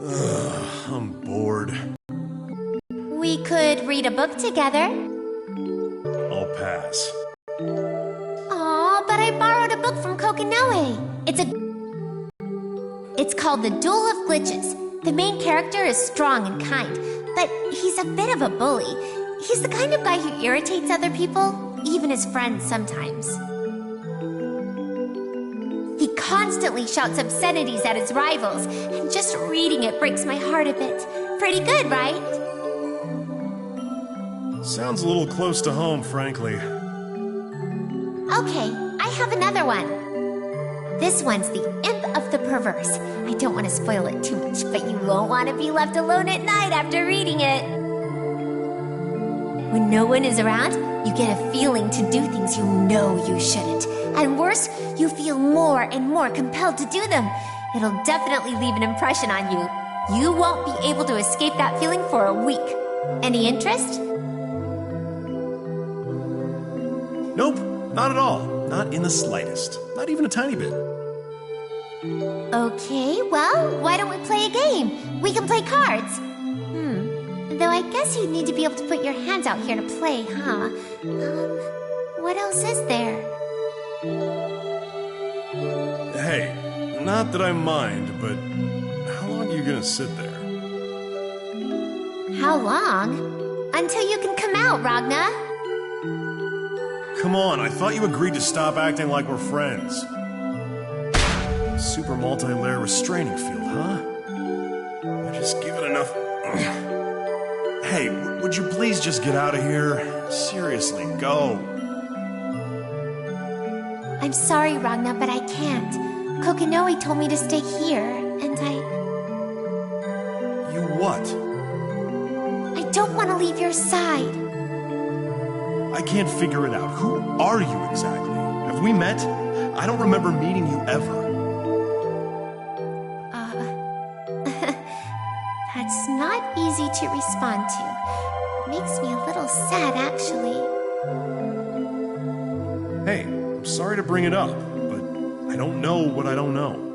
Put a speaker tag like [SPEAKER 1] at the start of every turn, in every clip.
[SPEAKER 1] I'm bored.
[SPEAKER 2] We could read a book together.
[SPEAKER 1] I'll pass.
[SPEAKER 2] Aw, but I borrowed a book from Kokinoe. It's called The Duel of Glitches. The main character is strong and kind, but he's a bit of a bully. He's the kind of guy who irritates other people, even his friends sometimes. He constantly shouts obscenities at his rivals, and just reading it breaks my heart a bit. Pretty good, right?
[SPEAKER 1] Sounds a little close to home, frankly.
[SPEAKER 2] Okay, I have another one. This one's The Imp of the Perverse. I don't want to spoil it too much, but you won't want to be left alone at night after reading it. When no one is around, you get a feeling to do things you know you shouldn't. And worse, you feel more and more compelled to do them. It'll definitely leave an impression on you. You won't be able to escape that feeling for a week. Any interest?
[SPEAKER 1] Nope, not at all. Not in the slightest. Not even a tiny bit.
[SPEAKER 2] Okay, well, why don't we play a game? We can play cards. Though I guess you'd need to be able to put your hands out here to play, huh? What else is there?
[SPEAKER 1] Hey, not that I mind, but how long are you gonna sit there?
[SPEAKER 2] How long? Until you can come out, Ragna.
[SPEAKER 1] Come on, I thought you agreed to stop acting like we're friends. Super multi-layer restraining field, huh? I just give it enough... Hey, would you please just get out of here? Seriously, go.
[SPEAKER 2] I'm sorry, Ragna, but I can't. Kokinoe told me to stay here, and
[SPEAKER 1] You what?
[SPEAKER 2] I don't want to leave your side.
[SPEAKER 1] I can't figure it out. Who are you exactly? Have we met? I don't remember meeting you ever.
[SPEAKER 2] That's not easy to respond to. Makes me a little sad, actually.
[SPEAKER 1] Hey, I'm sorry to bring it up, but I don't know what I don't know.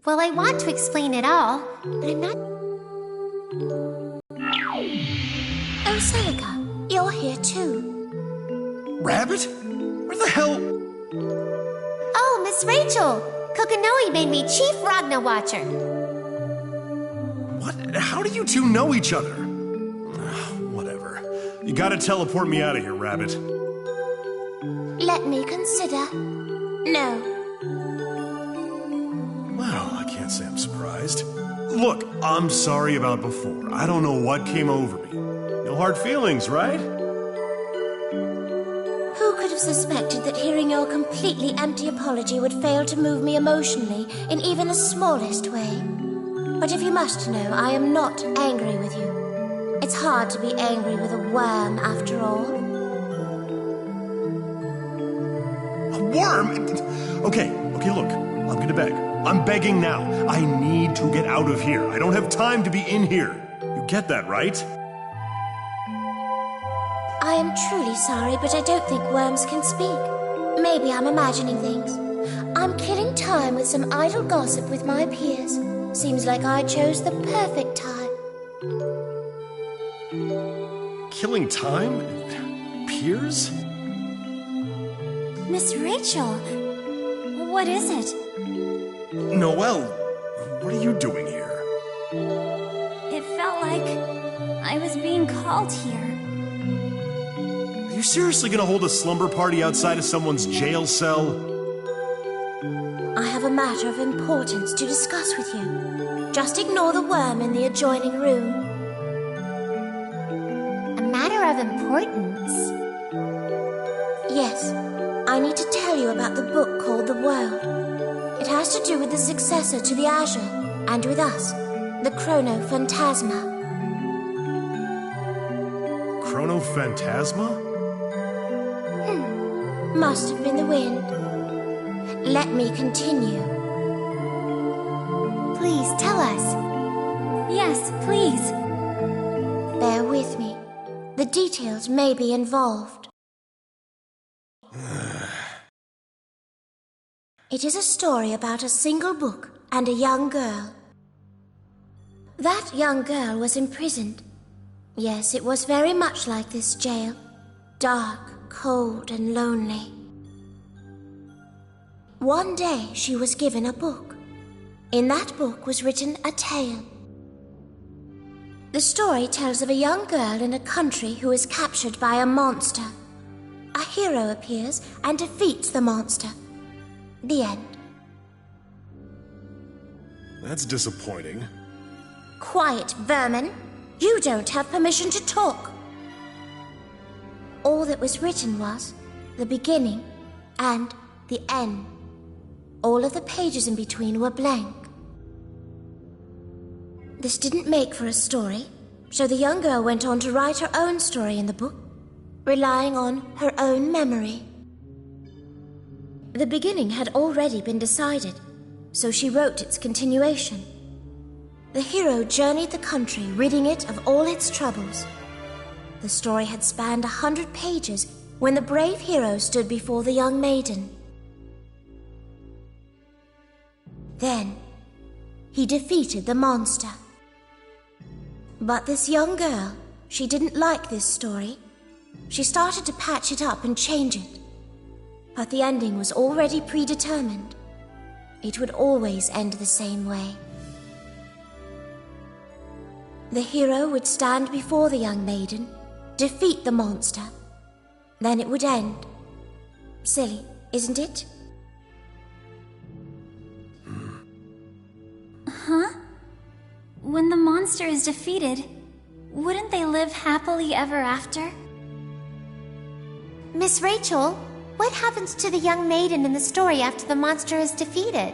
[SPEAKER 2] Well, I want to explain it all, but I'm not...
[SPEAKER 3] Oh, Celica, you're here too.
[SPEAKER 1] Rabbit? Where the hell...
[SPEAKER 2] Oh, Miss Rachel! Kokinoe made me Chief Ragna Watcher.
[SPEAKER 1] What? How do you two know each other? Whatever. You gotta teleport me out of here, Rabbit.
[SPEAKER 3] Let me consider. No.
[SPEAKER 1] Well, I can't say I'm surprised. Look, I'm sorry about before. I don't know what came over me. No hard feelings, right?
[SPEAKER 3] Who could have suspected that hearing your completely empty apology would fail to move me emotionally in even the smallest way? But if you must know, I am not angry with you. It's hard to be angry with a worm, after all.
[SPEAKER 1] A worm? Okay, look. I'm gonna beg. I'm begging now. I need to get out of here. I don't have time to be in here. You get that, right?
[SPEAKER 3] I am truly sorry, but I don't think worms can speak. Maybe I'm imagining things. I'm killing time with some idle gossip with my peers. Seems like I chose the perfect time.
[SPEAKER 1] Killing time? Peers?
[SPEAKER 2] Miss Rachel, what is it?
[SPEAKER 1] Noelle, what are you doing here?
[SPEAKER 2] It felt like I was being called here.
[SPEAKER 1] Are you seriously gonna hold a slumber party outside of someone's jail cell?
[SPEAKER 3] I have a matter of importance to discuss with you. Just ignore the worm in the adjoining room.
[SPEAKER 2] A matter of importance?
[SPEAKER 3] Yes, I need to tell you about the book called The World. It has to do with the successor to the Azure, and with us, the Chronophantasma.
[SPEAKER 1] Chronophantasma?
[SPEAKER 3] Must have been the wind. Let me continue.
[SPEAKER 2] Please tell us. Yes, please.
[SPEAKER 3] Bear with me. The details may be involved. It is a story about a single book and a young girl. That young girl was imprisoned. Yes, it was very much like this jail. Dark, cold, and lonely. One day she was given a book. In that book was written a tale. The story tells of a young girl in a country who is captured by a monster. A hero appears and defeats the monster. The end.
[SPEAKER 1] That's disappointing.
[SPEAKER 3] Quiet, vermin. You don't have permission to talk. All that was written was the beginning and the end. All of the pages in between were blank. This didn't make for a story, so the young girl went on to write her own story in the book, relying on her own memory. The beginning had already been decided, so she wrote its continuation. The hero journeyed the country, ridding it of all its troubles. The story had spanned 100 pages when the brave hero stood before the young maiden. Then, he defeated the monster. But this young girl, she didn't like this story. She started to patch it up and change it. But the ending was already predetermined. It would always end the same way. The hero would stand before the young maiden, defeat the monster. Then it would end. Silly, isn't it?
[SPEAKER 2] Huh? When the monster is defeated, wouldn't they live happily ever after? Miss Rachel, what happens to the young maiden in the story after the monster is defeated?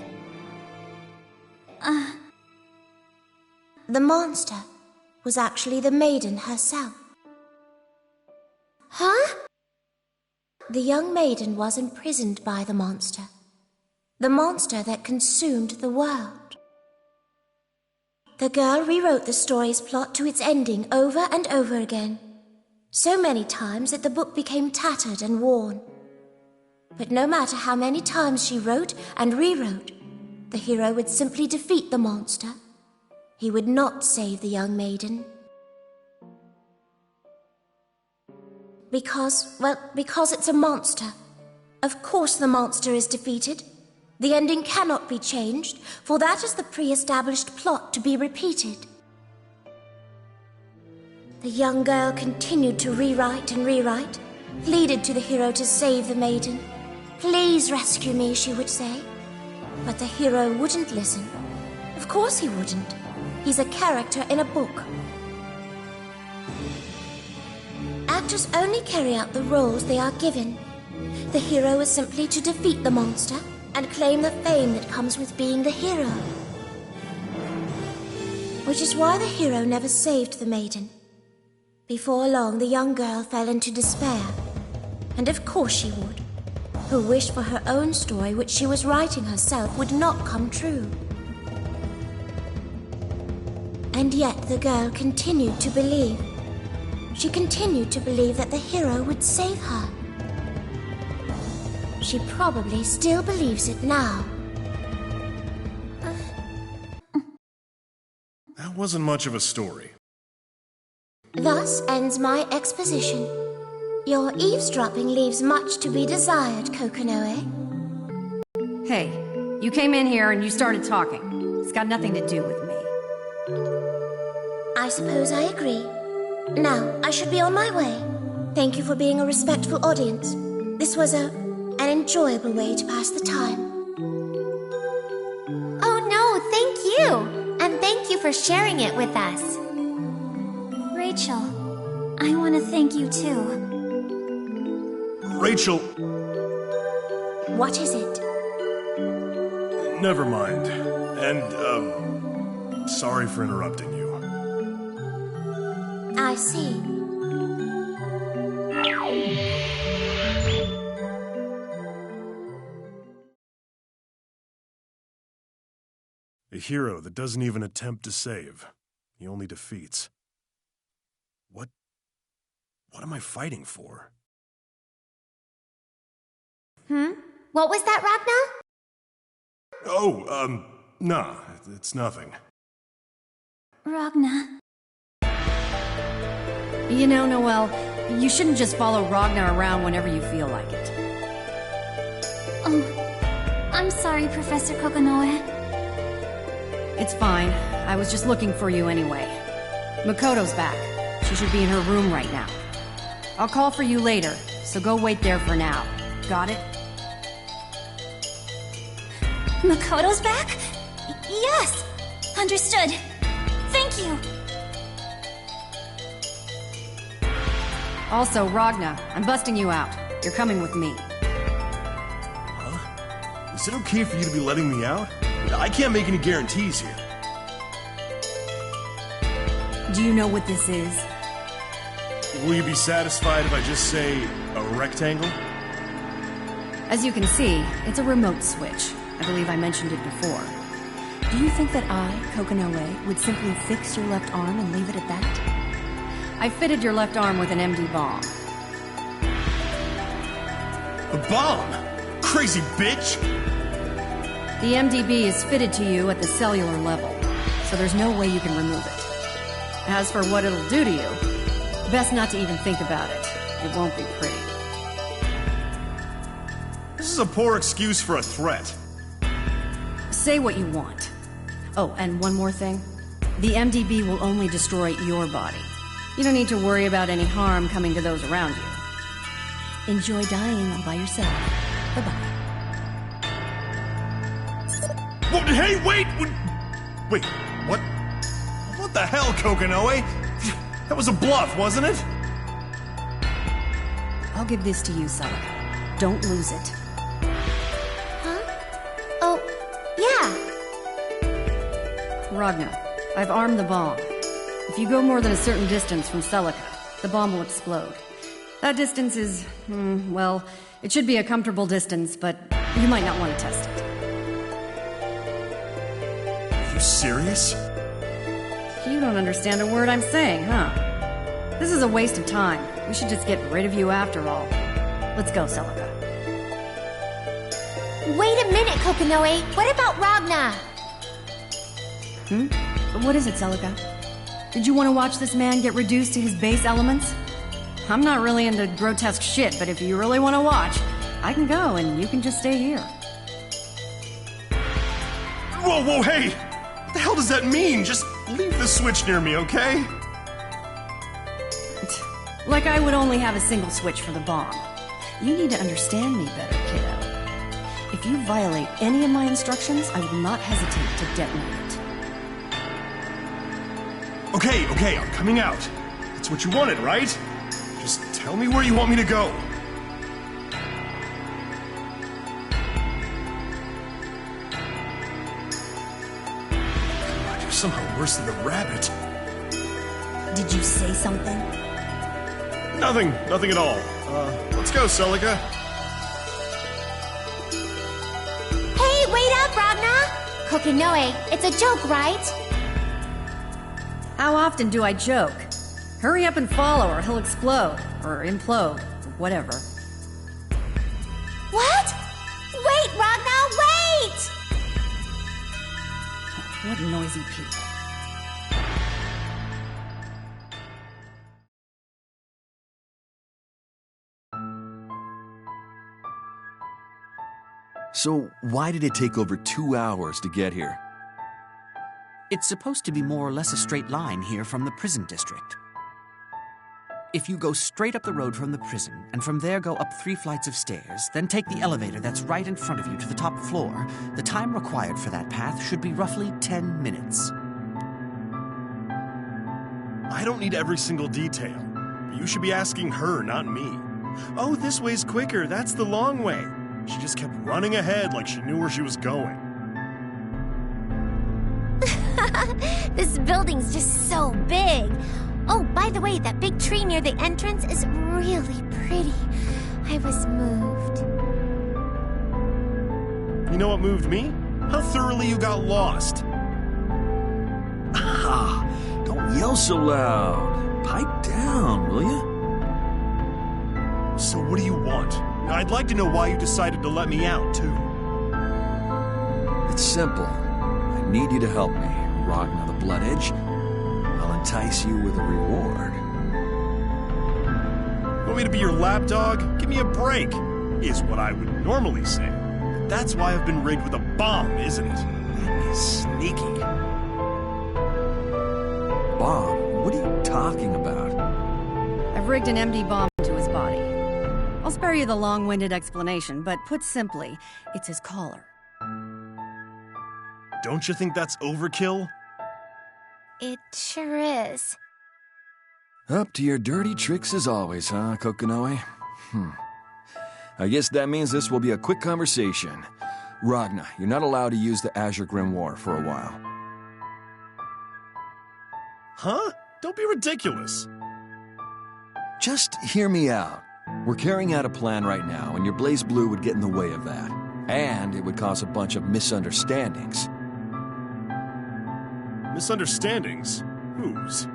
[SPEAKER 3] The monster was actually the maiden herself. Huh? The young maiden was imprisoned by the monster that consumed the world. The girl rewrote the story's plot to its ending over and over again, so many times that the book became tattered and worn. But no matter how many times she wrote and rewrote, the hero would simply defeat the monster. He would not save the young maiden. Because it's a monster. Of course the monster is defeated. The ending cannot be changed, for that is the pre-established plot to be repeated. The young girl continued to rewrite and rewrite, pleaded to the hero to save the maiden. Please rescue me, she would say. But the hero wouldn't listen. Of course he wouldn't. He's a character in a book. Actors only carry out the roles they are given. The hero is simply to defeat the monster and claim the fame that comes with being the hero. Which is why the hero never saved the maiden. Before long, the young girl fell into despair. And of course she would. Her wish for her own story, which she was writing herself, would not come true. And yet the girl continued to believe. She continued to believe that the hero would save her. She probably still believes it now.
[SPEAKER 1] That wasn't much of a story.
[SPEAKER 3] Thus ends my exposition. Your eavesdropping leaves much to be desired, Kokonoe.
[SPEAKER 4] Hey, you came in here and you started talking. It's got nothing to do with me.
[SPEAKER 3] I suppose I agree. Now, I should be on my way. Thank you for being a respectful audience. This was an enjoyable way to pass the time.
[SPEAKER 2] Oh no, thank you! And thank you for sharing it with us. Rachel, I want to thank you too.
[SPEAKER 1] Rachel!
[SPEAKER 3] What is it?
[SPEAKER 1] Never mind. And, sorry for interrupting you.
[SPEAKER 3] I see.
[SPEAKER 1] A hero that doesn't even attempt to save. He only defeats. What am I fighting for?
[SPEAKER 2] What was that, Ragnar?
[SPEAKER 1] Oh, No, it's nothing.
[SPEAKER 2] Ragnar.
[SPEAKER 4] You know, Noelle, you shouldn't just follow Ragnar around whenever you feel like it.
[SPEAKER 2] Oh, I'm sorry, Professor Kokonoe.
[SPEAKER 4] It's fine. I was just looking for you anyway. Makoto's back. She should be in her room right now. I'll call for you later, so go wait there for now. Got it?
[SPEAKER 2] Makoto's back? Yes! Understood. Thank you.
[SPEAKER 4] Also, Ragnar, I'm busting you out. You're coming with me.
[SPEAKER 1] Huh? Is it okay for you to be letting me out? I can't make any guarantees here.
[SPEAKER 4] Do you know what this is?
[SPEAKER 1] Will you be satisfied if I just say a rectangle?
[SPEAKER 4] As you can see, it's a remote switch. I believe I mentioned it before. Do you think that I, Kokonoe, would simply fix your left arm and leave it at that? I fitted your left arm with an MD bomb.
[SPEAKER 1] A bomb? Crazy bitch!
[SPEAKER 4] The MDB is fitted to you at the cellular level, so there's no way you can remove it. As for what it'll do to you, best not to even think about it. It won't be pretty.
[SPEAKER 1] This is a poor excuse for a threat.
[SPEAKER 4] Say what you want. Oh, and one more thing. The MDB will only destroy your body. You don't need to worry about any harm coming to those around you. Enjoy dying all by yourself. Bye-bye.
[SPEAKER 1] What? Hey, wait! Wait, what? What the hell, Kokonoe? That was a bluff, wasn't it?
[SPEAKER 4] I'll give this to you, Celica. Don't lose it.
[SPEAKER 3] Huh? Oh, yeah.
[SPEAKER 4] Ragnar, I've armed the bomb. If you go more than a certain distance from Celica, the bomb will explode. That distance is, well, it should be a comfortable distance, but you might not want to test it.
[SPEAKER 1] Are you serious?
[SPEAKER 4] You don't understand a word I'm saying, huh? This is a waste of time. We should just get rid of you after all. Let's go, Celica.
[SPEAKER 2] Wait a minute, Kokonoe. What about Ragnar?
[SPEAKER 4] What is it, Celica? Did you want to watch this man get reduced to his base elements? I'm not really into grotesque shit, but if you really want to watch, I can go and you can just stay here.
[SPEAKER 1] Whoa, hey! What the hell does that mean? Just leave the switch near me, okay?
[SPEAKER 4] Like I would only have a single switch for the bomb. You need to understand me better, kiddo. If you violate any of my instructions, I will not hesitate to detonate it.
[SPEAKER 1] Okay, I'm coming out. That's what you wanted, right? Just tell me where you want me to go. God, you're somehow worse than the rabbit.
[SPEAKER 4] Did you say something?
[SPEAKER 1] Nothing at all. Let's go, Celica.
[SPEAKER 2] Hey, wait up, Ragnar! Kokonoe, it's a joke, right?
[SPEAKER 4] How often do I joke? Hurry up and follow or he'll explode. Or implode. Or whatever.
[SPEAKER 2] What? Wait, Ragnar, wait!
[SPEAKER 4] What noisy people.
[SPEAKER 5] So, why did it take over 2 hours to get here?
[SPEAKER 6] It's supposed to be more or less a straight line here from the prison district. If you go straight up the road from the prison, and from there go up 3 flights of stairs, then take the elevator that's right in front of you to the top floor, the time required for that path should be roughly 10 minutes.
[SPEAKER 1] I don't need every single detail. You should be asking her, not me. Oh, this way's quicker. That's the long way. She just kept running ahead like she knew where she was going.
[SPEAKER 2] This building's just so big. Oh, by the way, that big tree near the entrance is really pretty. I was moved.
[SPEAKER 1] You know what moved me? How thoroughly you got lost.
[SPEAKER 5] Ah, don't yell so loud. Pipe down, will you?
[SPEAKER 1] So what do you want? I'd like to know why you decided to let me out, too.
[SPEAKER 5] It's simple. I need you to help me, Ragna the Blood Edge. I'll entice you with a reward.
[SPEAKER 1] Want me to be your lapdog? Give me a break, is what I would normally say. But that's why I've been rigged with a bomb, isn't it? That is sneaky.
[SPEAKER 5] Bomb? What are you talking about?
[SPEAKER 4] I've rigged an MD bomb to his body. I'll spare you the long-winded explanation, but put simply, it's his collar.
[SPEAKER 1] Don't you think that's overkill?
[SPEAKER 2] It sure is.
[SPEAKER 5] Up to your dirty tricks as always, huh, Kokonoe? I guess that means this will be a quick conversation. Ragna, you're not allowed to use the Azure Grimoire for a while.
[SPEAKER 1] Huh? Don't be ridiculous.
[SPEAKER 5] Just hear me out. We're carrying out a plan right now, and your Blazblue would get in the way of that. And it would cause a bunch of misunderstandings.
[SPEAKER 1] Misunderstandings? Whose?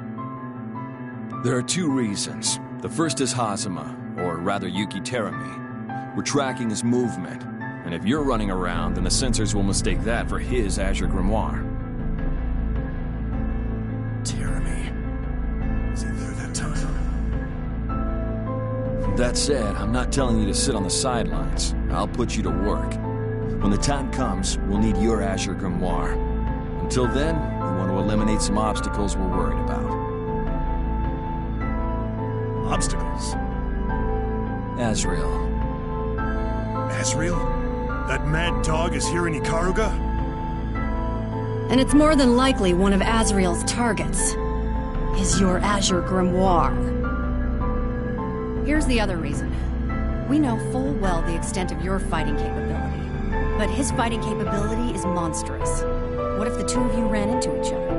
[SPEAKER 5] There are two reasons. The first is Hazama, or rather Yuki Terami. We're tracking his movement, and if you're running around, then the sensors will mistake that for his Azure Grimoire.
[SPEAKER 1] Terami. Is he there that time?
[SPEAKER 5] That said, I'm not telling you to sit on the sidelines. I'll put you to work. When the time comes, we'll need your Azure Grimoire. Until then, we want to eliminate some obstacles we're worried about.
[SPEAKER 1] Obstacles?
[SPEAKER 5] Azrael.
[SPEAKER 1] Azrael? That mad dog is here in Ikaruga?
[SPEAKER 4] And it's more than likely one of Azrael's targets. Is your Azure Grimoire. Here's the other reason. We know full well the extent of your fighting capability. But his fighting capability is monstrous. What if the two of you ran into each other?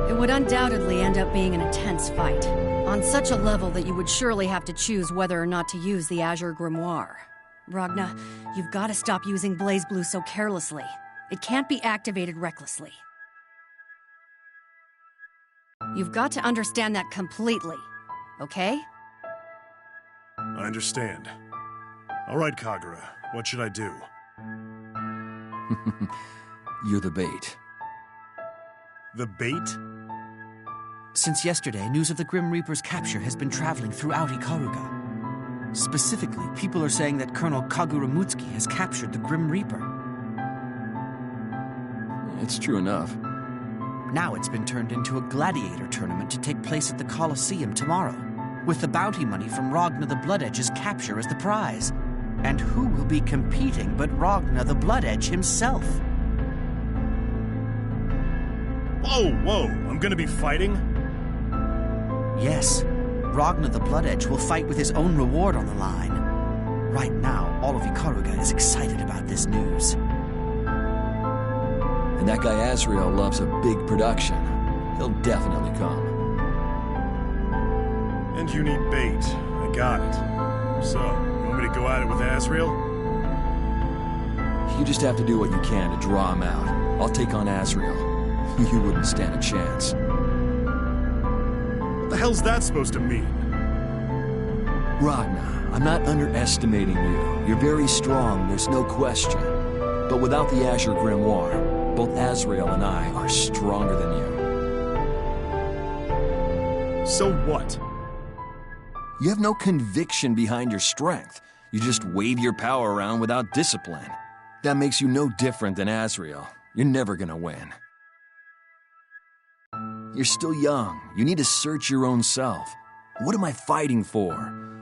[SPEAKER 4] It would undoubtedly end up being an intense fight. On such a level that you would surely have to choose whether or not to use the Azure Grimoire. Ragna, you've got to stop using Blazblue so carelessly. It can't be activated recklessly. You've got to understand that completely, okay?
[SPEAKER 1] I understand. All right, Kagura. What should I do?
[SPEAKER 5] You're the bait.
[SPEAKER 1] The bait?
[SPEAKER 6] Since yesterday, news of the Grim Reaper's capture has been traveling throughout Ikaruga. Specifically, people are saying that Colonel Kagura Mutsuki has captured the Grim Reaper.
[SPEAKER 5] It's true enough.
[SPEAKER 6] Now it's been turned into a gladiator tournament to take place at the Colosseum tomorrow, with the bounty money from Ragna the Blood Edge's capture as the prize. And who will be competing but Ragna the Blood Edge himself?
[SPEAKER 1] Whoa, I'm gonna be fighting?
[SPEAKER 6] Yes, Ragna the Blood Edge will fight with his own reward on the line. Right now, all of Ikaruga is excited about this news.
[SPEAKER 5] And that guy Azrael loves a big production. He'll definitely come.
[SPEAKER 1] And you need bait. I got it. So, you want me to go at it with Azrael?
[SPEAKER 5] You just have to do what you can to draw him out. I'll take on Azrael. You wouldn't stand a chance.
[SPEAKER 1] What the hell's that supposed to mean?
[SPEAKER 5] Ragna, I'm not underestimating you. You're very strong, there's no question. But without the Azure Grimoire, both Azrael and I are stronger than you.
[SPEAKER 1] So what?
[SPEAKER 5] You have no conviction behind your strength. You just wave your power around without discipline. That makes you no different than Azrael. You're never gonna win. You're still young. You need to search your own self. What am I fighting for?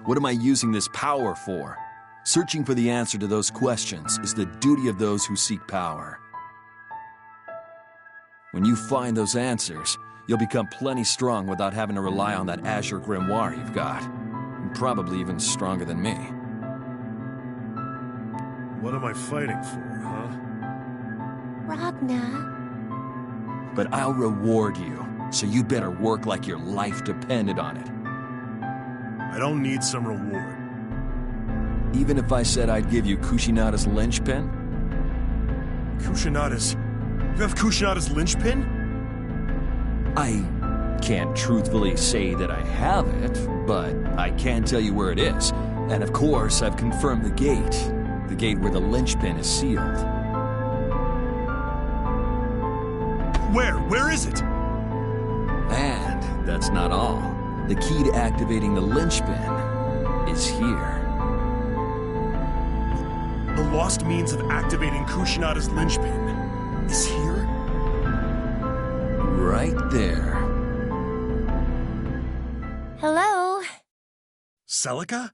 [SPEAKER 5] What am I using this power for? Searching for the answer to those questions is the duty of those who seek power. When you find those answers, you'll become plenty strong without having to rely on that Azure Grimoire you've got. And probably even stronger than me.
[SPEAKER 1] What am I fighting for, huh?
[SPEAKER 2] Ragna.
[SPEAKER 5] But I'll reward you, so you better work like your life depended on it.
[SPEAKER 1] I don't need some reward.
[SPEAKER 5] Even if I said I'd give you Kushinada's linchpin?
[SPEAKER 1] Kushinada's... You have Kushinada's linchpin?
[SPEAKER 5] I can't truthfully say that I have it, but I can tell you where it is. And of course, I've confirmed the gate where the linchpin is sealed.
[SPEAKER 1] Where? Where is it?
[SPEAKER 5] And that's not all. The key to activating the linchpin is here.
[SPEAKER 1] The lost means of activating Kushinada's linchpin is here?
[SPEAKER 5] Right there.
[SPEAKER 2] Hello?
[SPEAKER 1] Celica?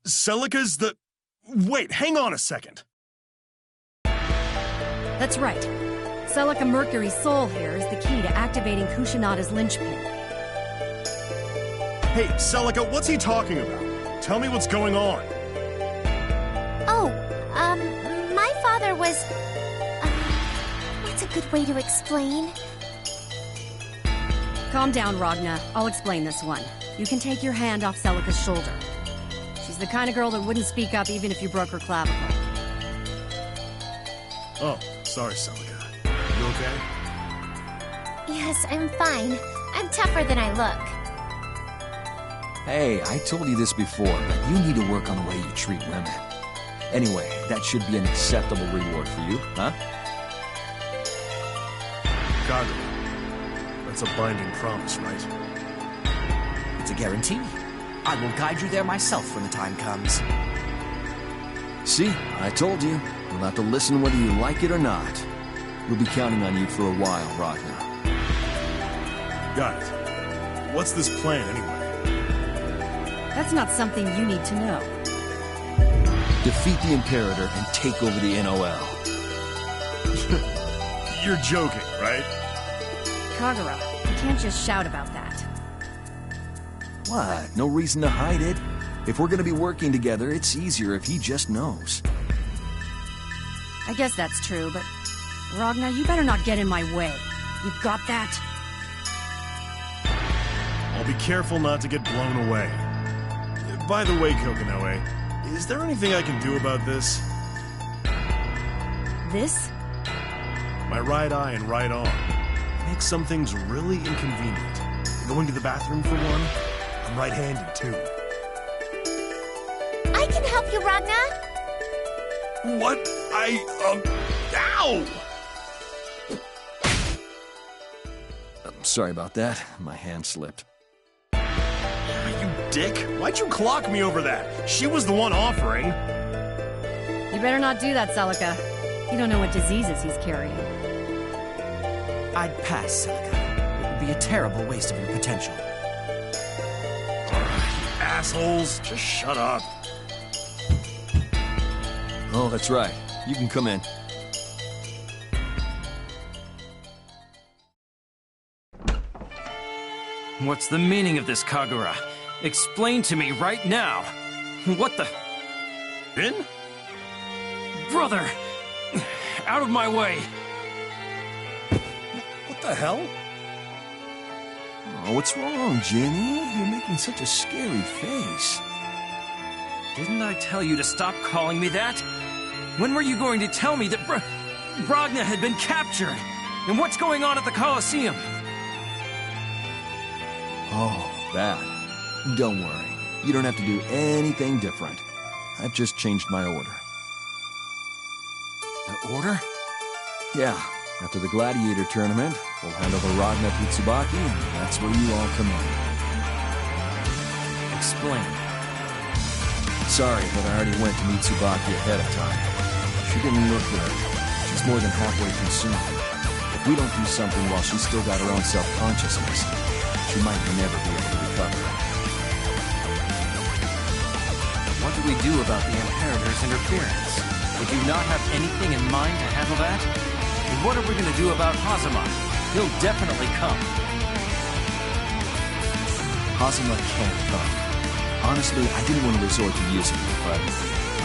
[SPEAKER 1] Celica's the... Wait, hang on a second.
[SPEAKER 4] That's right. Celica Mercury's soul here is the key to activating Kushinada's linchpin.
[SPEAKER 1] Hey, Celica, what's he talking about? Tell me what's going on.
[SPEAKER 2] Oh, my father was... what's a good way to explain?
[SPEAKER 4] Calm down, Ragna. I'll explain this one. You can take your hand off Celica's shoulder. She's the kind of girl that wouldn't speak up even if you broke her clavicle.
[SPEAKER 1] Oh, sorry, Celica. You okay?
[SPEAKER 2] Yes, I'm fine. I'm tougher than I look.
[SPEAKER 5] Hey, I told you this before, but you need to work on the way you treat women. Anyway, that should be an acceptable reward for you, huh?
[SPEAKER 1] Kagura. That's a binding promise, right?
[SPEAKER 6] It's a guarantee. I will guide you there myself when the time comes.
[SPEAKER 5] See, I told you. You'll have to listen whether you like it or not. We'll be counting on you for a while, Ragna.
[SPEAKER 1] Got it. What's this plan, anyway?
[SPEAKER 4] That's not something you need to know.
[SPEAKER 5] Defeat the Imperator and take over the NOL.
[SPEAKER 1] You're joking, right?
[SPEAKER 4] Kagura, you can't just shout about that.
[SPEAKER 5] What? No reason to hide it. If we're gonna be working together, it's easier if he just knows.
[SPEAKER 4] I guess that's true, but... Ragna, you better not get in my way. You got that?
[SPEAKER 1] I'll be careful not to get blown away. By the way, Kokinoe, is there anything I can do about this?
[SPEAKER 4] This?
[SPEAKER 1] My right eye and right arm makes some things really inconvenient. Going to the bathroom for one, I'm right-handed too.
[SPEAKER 2] I can help you, Ragna.
[SPEAKER 1] What? Ow!
[SPEAKER 5] Sorry about that. My hand slipped.
[SPEAKER 1] You dick! Why'd you clock me over that? She was the one offering.
[SPEAKER 4] You better not do that, Celica. You don't know what diseases he's carrying.
[SPEAKER 6] I'd pass, Celica. It would be a terrible waste of your potential.
[SPEAKER 1] Assholes, just shut up.
[SPEAKER 5] Oh, that's right. You can come in.
[SPEAKER 7] What's the meaning of this, Kagura? Explain to me right now. What the...
[SPEAKER 1] Bin?
[SPEAKER 7] Brother! Out of my way!
[SPEAKER 1] What the hell?
[SPEAKER 5] Oh, what's wrong, Jenny? You're making such a scary face.
[SPEAKER 7] Didn't I tell you to stop calling me that? When were you going to tell me that Ragna had been captured? And what's going on at the Colosseum?
[SPEAKER 5] Oh, that. Don't worry. You don't have to do anything different. I've just changed my order.
[SPEAKER 7] The order?
[SPEAKER 5] Yeah. After the Gladiator tournament, we'll hand over Ragna to Tsubaki, and that's where you all come in.
[SPEAKER 7] Explain.
[SPEAKER 5] Sorry, but I already went to meet Tsubaki ahead of time. She didn't look good. She's more than halfway consumed. If we don't do something while she's still got her own self-consciousness, she might never be able to recover.
[SPEAKER 7] What do we do about the Imperator's interference? Would you not have anything in mind to handle that? And what are we going to do about Hazama? He'll definitely come.
[SPEAKER 5] Hazama can't come. Honestly, I didn't want to resort to using it, but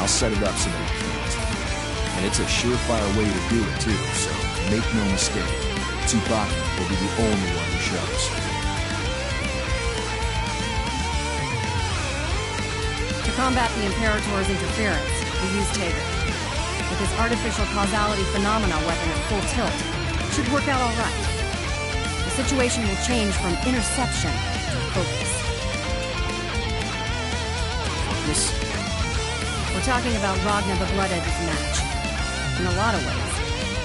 [SPEAKER 5] I'll set it up so that he can't. And it's a surefire way to do it, too, so make no mistake. Tsubaki will be the only one who shows.
[SPEAKER 4] To combat the Imperator's interference, we use Tager. With his artificial causality phenomena weapon at full tilt, it should work out all right. The situation will change from interception to focus.
[SPEAKER 7] Focus?
[SPEAKER 4] We're talking about Ragna the Blood Edge's match. In a lot of ways,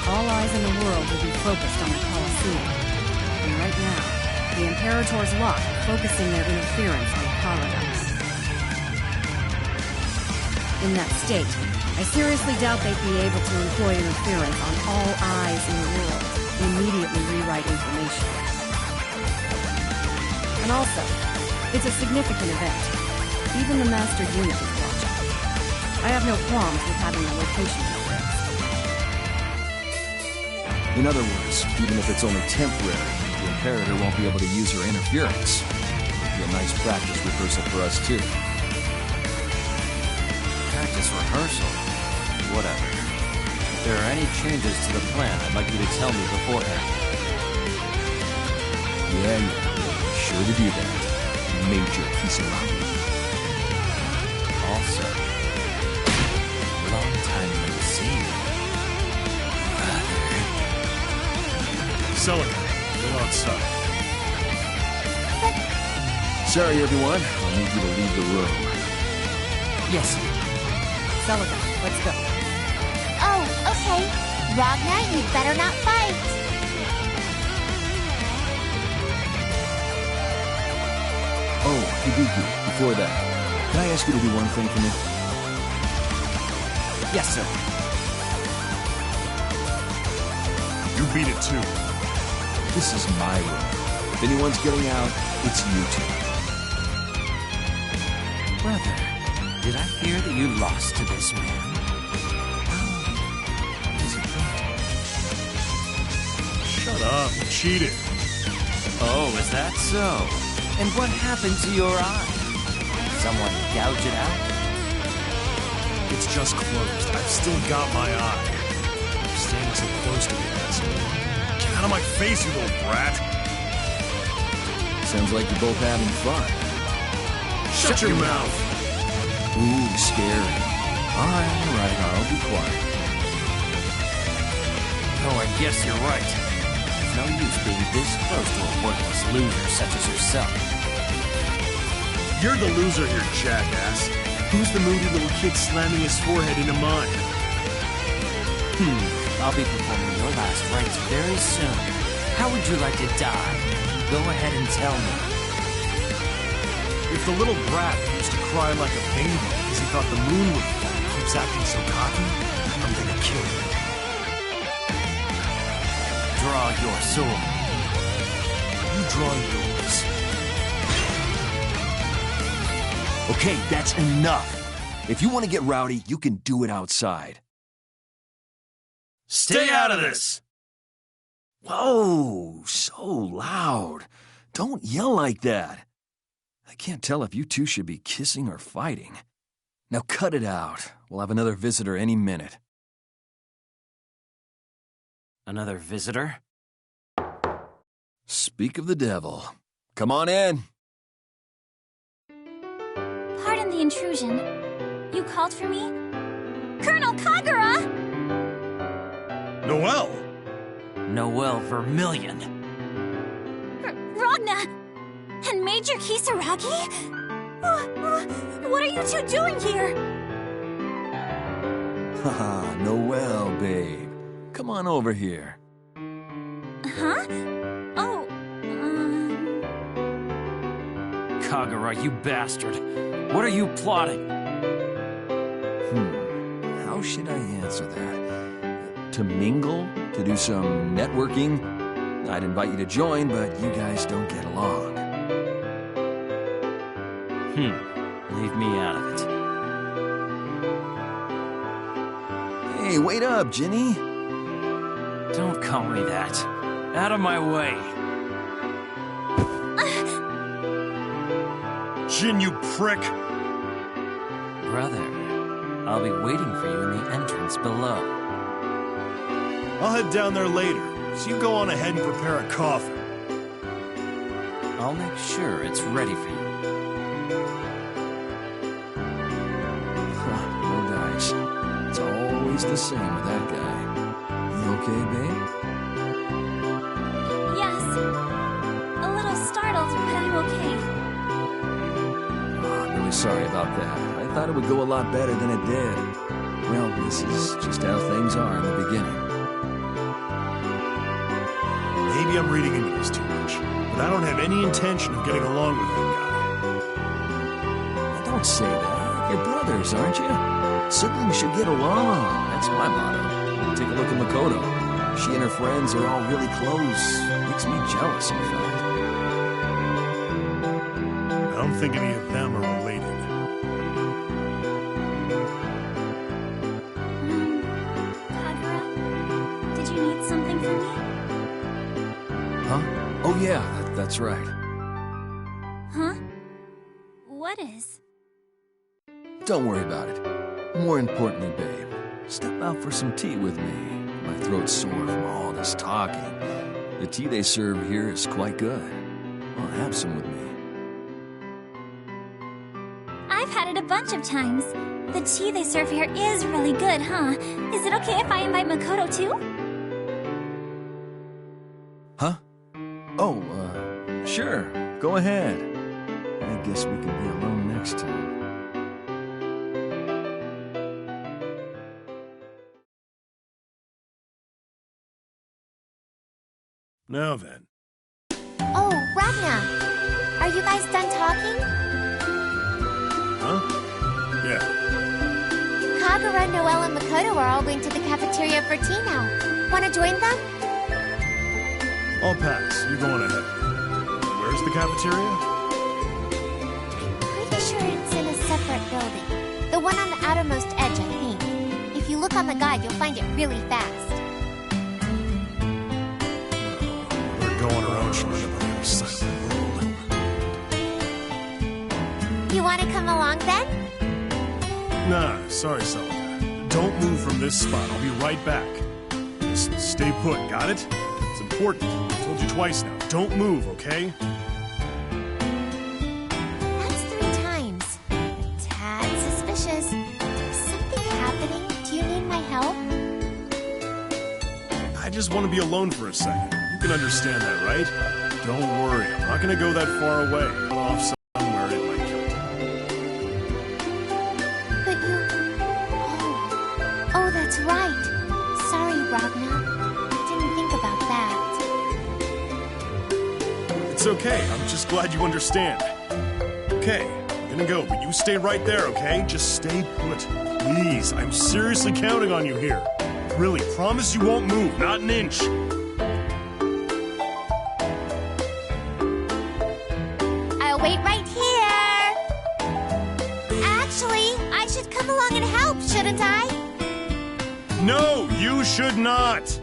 [SPEAKER 4] all eyes in the world will be focused on the Colosseum. the Imperator's lot, focusing their interference on Paradise. In that state, I seriously doubt they'd be able to employ interference on all eyes in the world to immediately rewrite information. And also, it's a significant event. Even the Master Unit is watching. I have no qualms with having the location fixed.
[SPEAKER 5] In other words, even if it's only temporary, the Imperator won't be able to use her interference. It'll be a nice practice rehearsal for us, too.
[SPEAKER 7] Practice rehearsal? Whatever. If there are any changes to the plan, I'd like you to tell me beforehand.
[SPEAKER 5] Yeah, be sure to do that. Major Kisaragi.
[SPEAKER 7] Also, long time no see.
[SPEAKER 1] Celica, go outside.
[SPEAKER 5] Sorry, everyone. I'll need you to leave the room.
[SPEAKER 6] Yes, sir.
[SPEAKER 4] Celica, let's go.
[SPEAKER 2] Oh, okay. Ragna, you'd better not fight.
[SPEAKER 5] Oh, Hibiki, before that, can I ask you to do one thing for me?
[SPEAKER 6] Yes, sir.
[SPEAKER 1] You beat it too.
[SPEAKER 5] This is my room. If anyone's getting out, it's you two.
[SPEAKER 6] Brother, did I hear that you lost to this man? How disappointing.
[SPEAKER 1] Shut up, you cheated.
[SPEAKER 7] Oh, is that so? And what happened to your eye? Someone gouged it out?
[SPEAKER 1] It's just closed. I've still got my eye. You're standing so close to me, asshole. Get out of my face, you little brat.
[SPEAKER 5] Sounds like you're both having fun.
[SPEAKER 1] Shut your mouth.
[SPEAKER 5] Ooh, scary. All right, I'll be quiet.
[SPEAKER 7] Oh, I guess you're right. There's no use being this close to a worthless loser such as yourself.
[SPEAKER 1] You're the loser here, jackass. Who's the moody little kid slamming his forehead into mine?
[SPEAKER 7] I'll be performing your last rites very soon. How would you like to die? Go ahead and tell me.
[SPEAKER 1] If the little brat who used to cry like a baby because he thought the moon would fall keeps acting so cocky, I'm gonna kill him.
[SPEAKER 7] Draw your sword.
[SPEAKER 1] You draw yours.
[SPEAKER 5] Okay, that's enough. If you want to get rowdy, you can do it outside.
[SPEAKER 1] Stay out of this!
[SPEAKER 5] Whoa, so loud. Don't yell like that. I can't tell if you two should be kissing or fighting. Now cut it out. We'll have another visitor any minute.
[SPEAKER 7] Another visitor?
[SPEAKER 5] Speak of the devil. Come on in.
[SPEAKER 2] Pardon the intrusion. You called for me? Colonel Kagura!
[SPEAKER 1] Noelle!
[SPEAKER 7] Noelle Vermillion.
[SPEAKER 2] Ragna! And Major Kisaragi? What are you two doing here?
[SPEAKER 5] Haha, Noelle, babe. Come on over here.
[SPEAKER 2] Huh? Oh,
[SPEAKER 7] Kagura, you bastard. What are you plotting?
[SPEAKER 5] How should I answer that? To mingle? To do some networking? I'd invite you to join, but you guys don't get along.
[SPEAKER 7] Leave me out of it.
[SPEAKER 5] Hey, wait up, Ginny.
[SPEAKER 7] Don't call me that. Out of my way.
[SPEAKER 1] Jin, you prick!
[SPEAKER 7] Brother, I'll be waiting for you in the entrance below.
[SPEAKER 1] I'll head down there later, so you go on ahead and prepare a coffin.
[SPEAKER 7] I'll make sure it's ready for you.
[SPEAKER 5] No dice. It's always the same with that guy. You okay, babe?
[SPEAKER 2] yes. A little startled, but I'm okay.
[SPEAKER 5] Oh, I'm really sorry about that. I thought it would go a lot better than it did. Well, this is just how things are in the beginning.
[SPEAKER 1] Maybe I'm reading into this too much, but I don't have any intention of getting along with that guy.
[SPEAKER 5] Don't say that. You're brothers, aren't you? Siblings should get along. That's my motto. Take a look at Makoto. She and her friends are all really close. Makes me jealous, in fact.
[SPEAKER 1] I don't think any of them are related.
[SPEAKER 2] Kagura, did you need something from me?
[SPEAKER 5] Huh? Oh yeah, that's right.
[SPEAKER 2] Huh? What is?
[SPEAKER 5] Don't worry about it. More importantly, babe, step out for some tea with me. My throat's sore from all this talking. The tea they serve here is quite good. Well, have some with me.
[SPEAKER 2] I've had it a bunch of times. The tea they serve here is really good, huh? Is it okay if I invite Makoto too?
[SPEAKER 5] Huh? Oh, sure. Go ahead. I guess we can be alone next time.
[SPEAKER 1] Now then.
[SPEAKER 2] Oh, Ragna! Are you guys done talking?
[SPEAKER 1] Huh? Yeah.
[SPEAKER 2] Kagura, Noelle, and Makoto are all going to the cafeteria for tea now. Want to join them?
[SPEAKER 1] I'll pass. You go on ahead. Where's the cafeteria?
[SPEAKER 2] Pretty sure it's in a separate building. The one on the outermost edge, I think. If you look on the guide, you'll find it really fast.
[SPEAKER 1] We're going around trying to the other side of the world.
[SPEAKER 2] You want to come along then?
[SPEAKER 1] Nah, sorry, Celica. Don't move from this spot. I'll be right back. Just stay put, got it? It's important. I told you twice now. Don't move, okay?
[SPEAKER 2] That's 3 times. Tad suspicious. Is something happening? Do you need my help?
[SPEAKER 1] I just want to be alone for a second. You can understand that, right? Don't worry. I'm not going to go that far away. I'm off somewhere it might kill me.
[SPEAKER 2] But you... Oh, that's right. Sorry, Ragna. I didn't think about that.
[SPEAKER 1] It's okay. I'm just glad you understand. Okay, I'm gonna go, but you stay right there, okay? Just stay put. Please, I'm seriously counting on you here. Really, promise you won't move, not an inch.
[SPEAKER 2] I'll wait right here. Actually, I should come along and help, shouldn't I?
[SPEAKER 1] No, you should not.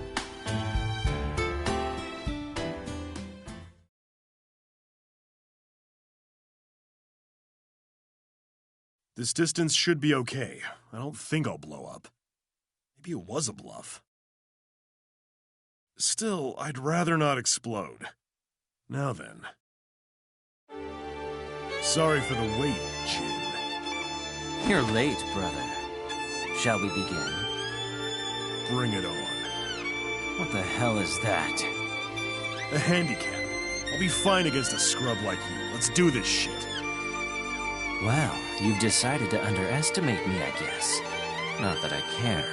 [SPEAKER 1] This distance should be okay. I don't think I'll blow up. Maybe it was a bluff. Still, I'd rather not explode. Now then. Sorry for the wait, Jin.
[SPEAKER 7] You're late, brother. Shall we begin?
[SPEAKER 1] Bring it on.
[SPEAKER 7] What the hell is that?
[SPEAKER 1] A handicap. I'll be fine against a scrub like you. Let's do this shit.
[SPEAKER 7] Well, you've decided to underestimate me, I guess. Not that I care.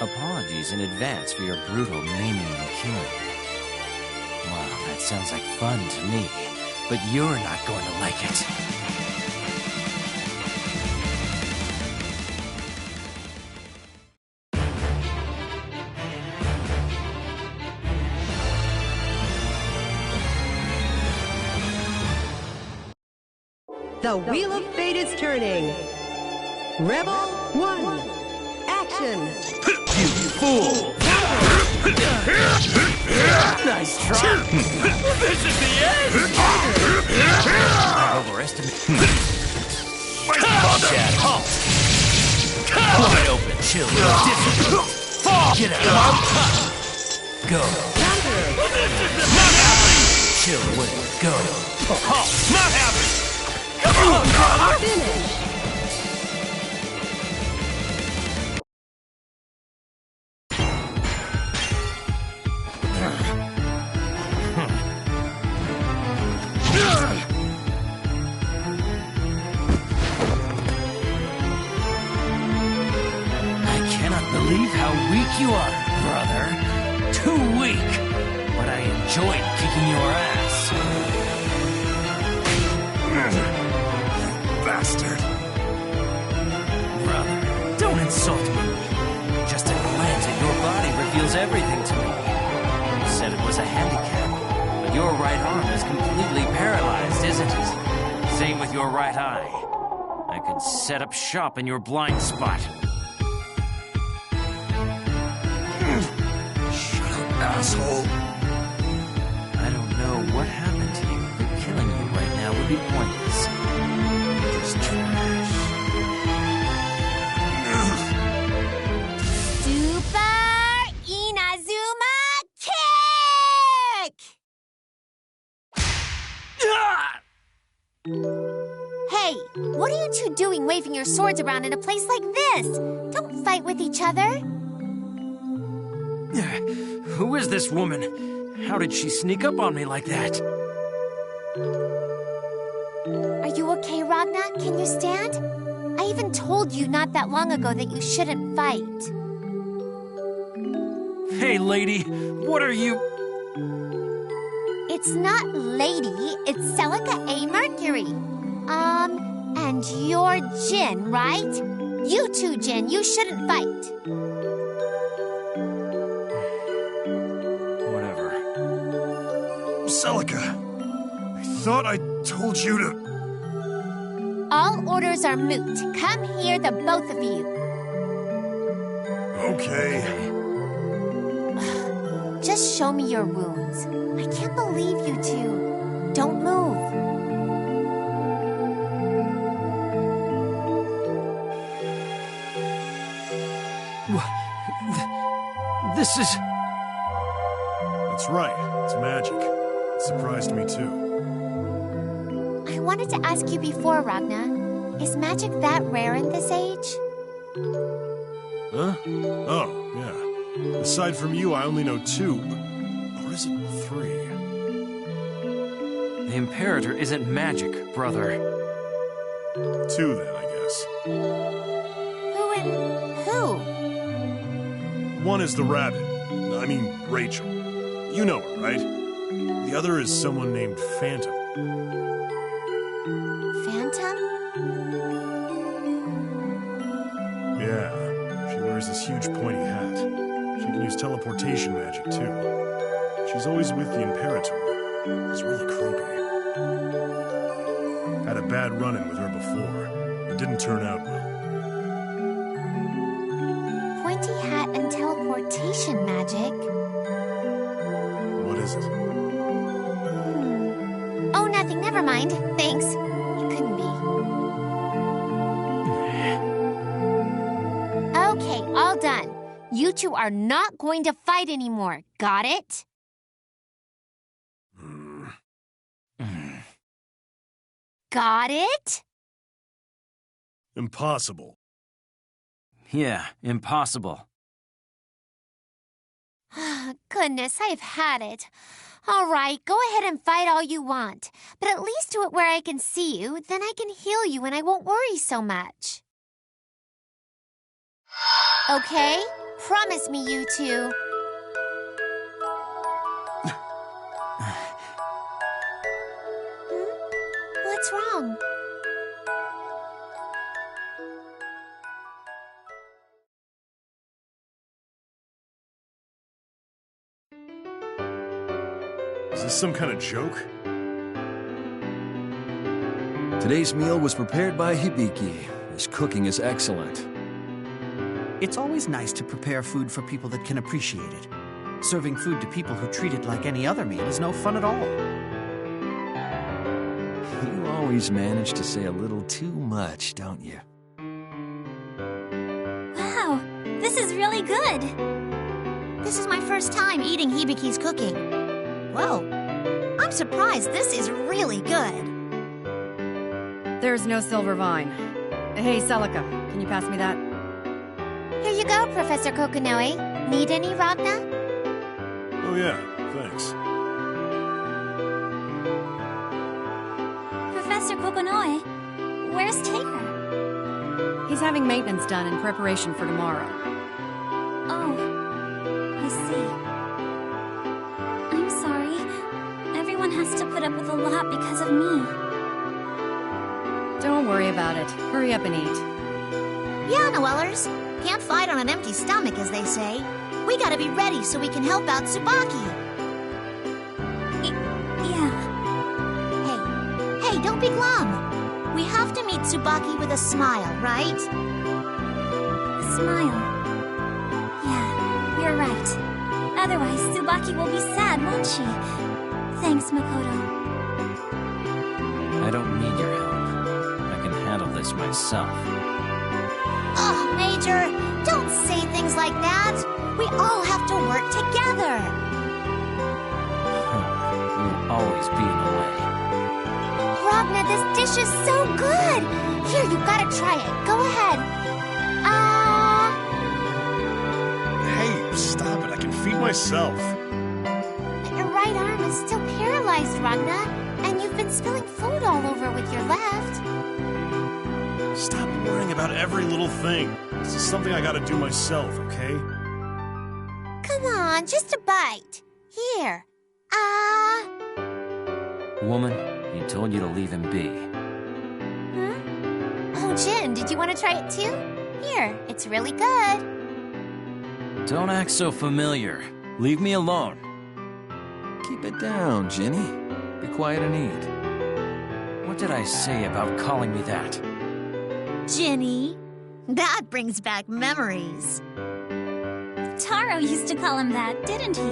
[SPEAKER 7] Apologies in advance for your brutal maiming and killing. Well, that sounds like fun to me, but you're not going to like it.
[SPEAKER 8] The Wheel of Fate is turning. Rebel 1. Action.
[SPEAKER 7] You fool! Nice try! This is the end! I overestimate... Chad, halt! Wide open, chill, discipline! Get out! Go! Not happening! Chill, wait, go! Halt! Not happening! Come on, brother!
[SPEAKER 8] Finish.
[SPEAKER 7] I cannot believe how weak you are, brother. Too weak. But I enjoyed kicking your ass. Your right arm is completely paralyzed, isn't it? Same with your right eye. I could set up shop in your blind spot.
[SPEAKER 1] Shut up, asshole.
[SPEAKER 7] I don't know what happened to you, but killing you right now would be pointless. Just trash.
[SPEAKER 2] Super Inazuma Kick! Hey, what are you two doing waving your swords around in a place like this? Don't fight with each other.
[SPEAKER 7] Who is this woman? How did she sneak up on me like that?
[SPEAKER 2] Are you okay, Ragna? Can you stand? I even told you not that long ago that you shouldn't fight.
[SPEAKER 7] Hey, lady, what are you...
[SPEAKER 2] It's not Lady, it's Celica A. Mercury. And you're Jin, right? You too, Jin, you shouldn't fight.
[SPEAKER 7] Whatever.
[SPEAKER 1] Celica, I thought I told you to...
[SPEAKER 2] All orders are moot. Come here, the both of you.
[SPEAKER 1] Okay.
[SPEAKER 2] Just show me your wounds. I can't believe you two. Don't move.
[SPEAKER 7] This is...
[SPEAKER 1] That's right. It's magic. It surprised me too.
[SPEAKER 2] I wanted to ask you before, Ragna. Is magic that rare in this age?
[SPEAKER 1] Huh? Oh, yeah. Aside from you, I only know 2. Or is it 3?
[SPEAKER 7] The Imperator isn't magic, brother.
[SPEAKER 1] 2 then, I guess.
[SPEAKER 2] Who and who?
[SPEAKER 1] One is the rabbit. I mean, Rachel. You know her, right? The other is someone named Phantom.
[SPEAKER 2] Phantom?
[SPEAKER 1] Yeah. She wears this huge pointy hat. She can use teleportation magic, too. She's always with the Imperator. It's really creepy. Had a bad run-in with her before. It didn't turn out well.
[SPEAKER 2] Pointy hat and teleportation magic?
[SPEAKER 1] What is it?
[SPEAKER 2] Oh, nothing. Never mind. Thanks. It couldn't be. Okay, all done. You two are not going to fight anymore. Got it? Got it?
[SPEAKER 1] Impossible.
[SPEAKER 7] Yeah, impossible.
[SPEAKER 2] Goodness, I've had it. All right, go ahead and fight all you want. But at least do it where I can see you. Then I can heal you and I won't worry so much. Okay? Promise me, you two. What's wrong?
[SPEAKER 1] Is this some kind of joke?
[SPEAKER 5] Today's meal was prepared by Hibiki. His cooking is excellent.
[SPEAKER 6] It's always nice to prepare food for people that can appreciate it. Serving food to people who treat it like any other meal is no fun at all.
[SPEAKER 5] You always manage to say a little too much, don't you?
[SPEAKER 3] Wow, this is really good. This is my first time eating Hibiki's cooking. Whoa, I'm surprised this is really good.
[SPEAKER 4] There's no silver vine. Hey, Celica, can you pass me that?
[SPEAKER 2] Here you go, Professor Kokonoe. Need any, Ragna?
[SPEAKER 1] Oh yeah, thanks.
[SPEAKER 3] Professor Kokonoe, where's Taker?
[SPEAKER 4] He's having maintenance done in preparation for tomorrow.
[SPEAKER 3] Oh, I see. I'm sorry. Everyone has to put up with a lot because of me.
[SPEAKER 4] Don't worry about it. Hurry up and eat.
[SPEAKER 3] Yeah, Noellers. Can't fight on an empty stomach, as they say. We gotta be ready so we can help out Tsubaki.
[SPEAKER 2] don't be glum. We have to meet Tsubaki with a smile, right?
[SPEAKER 9] A smile. Yeah, you're right. Otherwise, Tsubaki will be sad, won't she? Thanks, Makoto.
[SPEAKER 7] I don't need your help. I can handle this myself.
[SPEAKER 2] Oh, Major, don't say things like that. We all have to work together.
[SPEAKER 7] You'll always be in the way.
[SPEAKER 2] Ragna, this dish is so good. Here, you've got to try it. Go ahead.
[SPEAKER 1] Hey, stop it. I can feed myself.
[SPEAKER 2] But your right arm is still paralyzed, Ragna. And you've been spilling food all over with your left.
[SPEAKER 1] Stop worrying about every little thing. This is something I gotta do myself, okay?
[SPEAKER 2] Come on, just a bite. Here.
[SPEAKER 7] Woman, he told you to leave him be.
[SPEAKER 2] Oh, Jin, did you want to try it too? Here, it's really good.
[SPEAKER 7] Don't act so familiar. Leave me alone.
[SPEAKER 5] Keep it down, Ginny. Be quiet and eat.
[SPEAKER 7] What did I say about calling me that?
[SPEAKER 2] Ginny, that brings back memories.
[SPEAKER 9] Taro used to call him that, didn't he?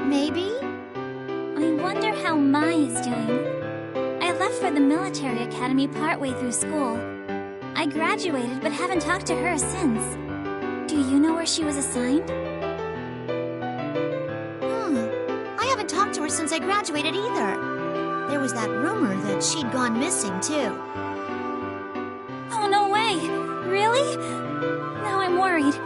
[SPEAKER 2] Maybe?
[SPEAKER 9] I wonder how Mai is doing. I left for the military academy partway through school. I graduated but haven't talked to her since. Do you know where she was assigned?
[SPEAKER 2] I haven't talked to her since I graduated either. There was that rumor that she'd gone missing, too.
[SPEAKER 9] Oh, no way! Really? Now I'm worried.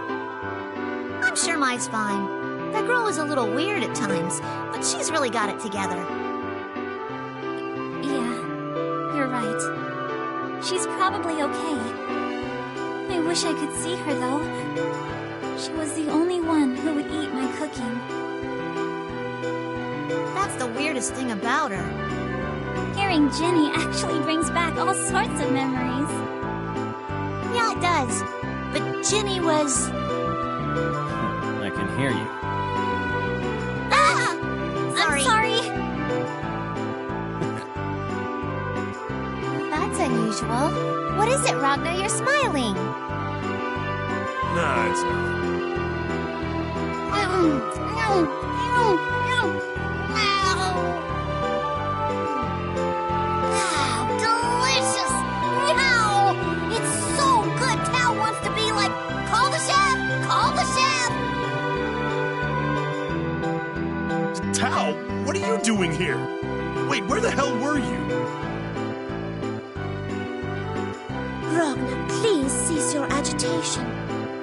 [SPEAKER 2] I'm sure Mai's fine. That girl was a little weird at times, but she's really got it together.
[SPEAKER 9] Yeah, you're right. She's probably okay. I wish I could see her, though. She was the only one who would eat my cooking.
[SPEAKER 2] That's the weirdest thing about her.
[SPEAKER 9] Hearing Ginny actually brings back all sorts of memories.
[SPEAKER 2] Yeah, it does. But Ginny was...
[SPEAKER 7] I can hear you.
[SPEAKER 2] Sorry.
[SPEAKER 9] I'm sorry.
[SPEAKER 2] That's unusual. What is it, Ragna? You're smiling.
[SPEAKER 1] Nah, it's not.
[SPEAKER 2] Delicious! Wow! It's so good, Tao wants to be like, call the chef! Call the chef!
[SPEAKER 1] Tao, what are you doing here? Wait, where the hell were you?
[SPEAKER 3] Ragna, please cease your agitation.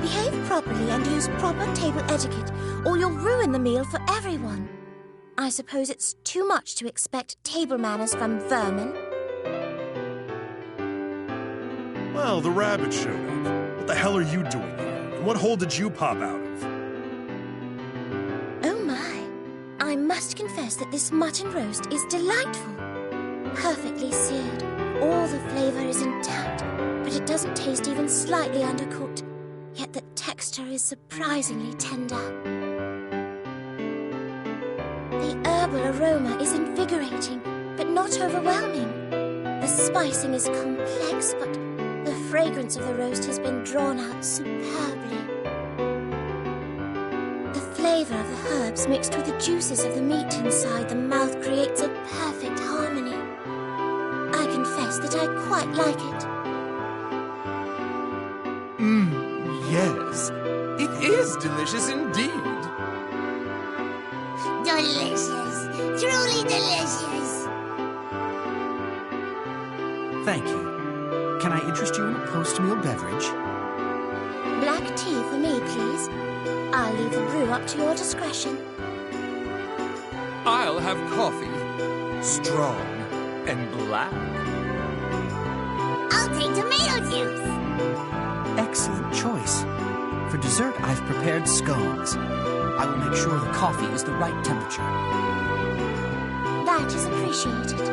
[SPEAKER 3] Behave properly and use proper table etiquette, or you'll ruin the meal for everyone. I suppose it's too much to expect table manners from vermin.
[SPEAKER 1] Well, the rabbit showed up. What the hell are you doing here? And what hole did you pop out of?
[SPEAKER 3] Oh my. I must confess that this mutton roast is delightful. Perfectly seared. All the flavor is intact, but it doesn't taste even slightly undercooked. Yet the texture is surprisingly tender. The herbal aroma is invigorating, but not overwhelming. The spicing is complex, but the fragrance of the roast has been drawn out superbly. The flavor of the herbs mixed with the juices of the meat inside the mouth creates a perfect harmony. I confess that I quite like it.
[SPEAKER 10] Yes, it is delicious indeed.
[SPEAKER 2] Delicious. Truly delicious.
[SPEAKER 6] Thank you. Can I interest you in a post-meal beverage?
[SPEAKER 3] Black tea for me, please. I'll leave the brew up to your discretion.
[SPEAKER 10] I'll have coffee. Strong and black.
[SPEAKER 2] I'll take tomato juice.
[SPEAKER 6] Excellent choice. For dessert, I've prepared scones. I will make sure the coffee is the right temperature.
[SPEAKER 3] That is appreciated.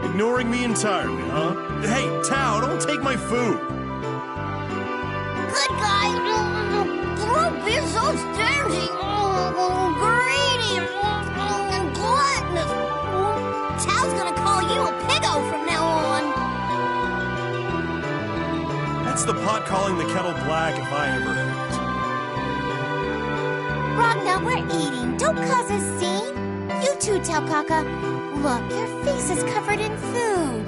[SPEAKER 1] Ignoring me entirely, huh? Hey, Tao, don't take my food!
[SPEAKER 2] Good guy. Don't be so stingy. Greedy. Gluttonous.
[SPEAKER 1] That's the pot calling the kettle black if I ever heard
[SPEAKER 2] Ragna, we're eating. Don't cause a scene. You too, Taukaka. Look, your face is covered in food.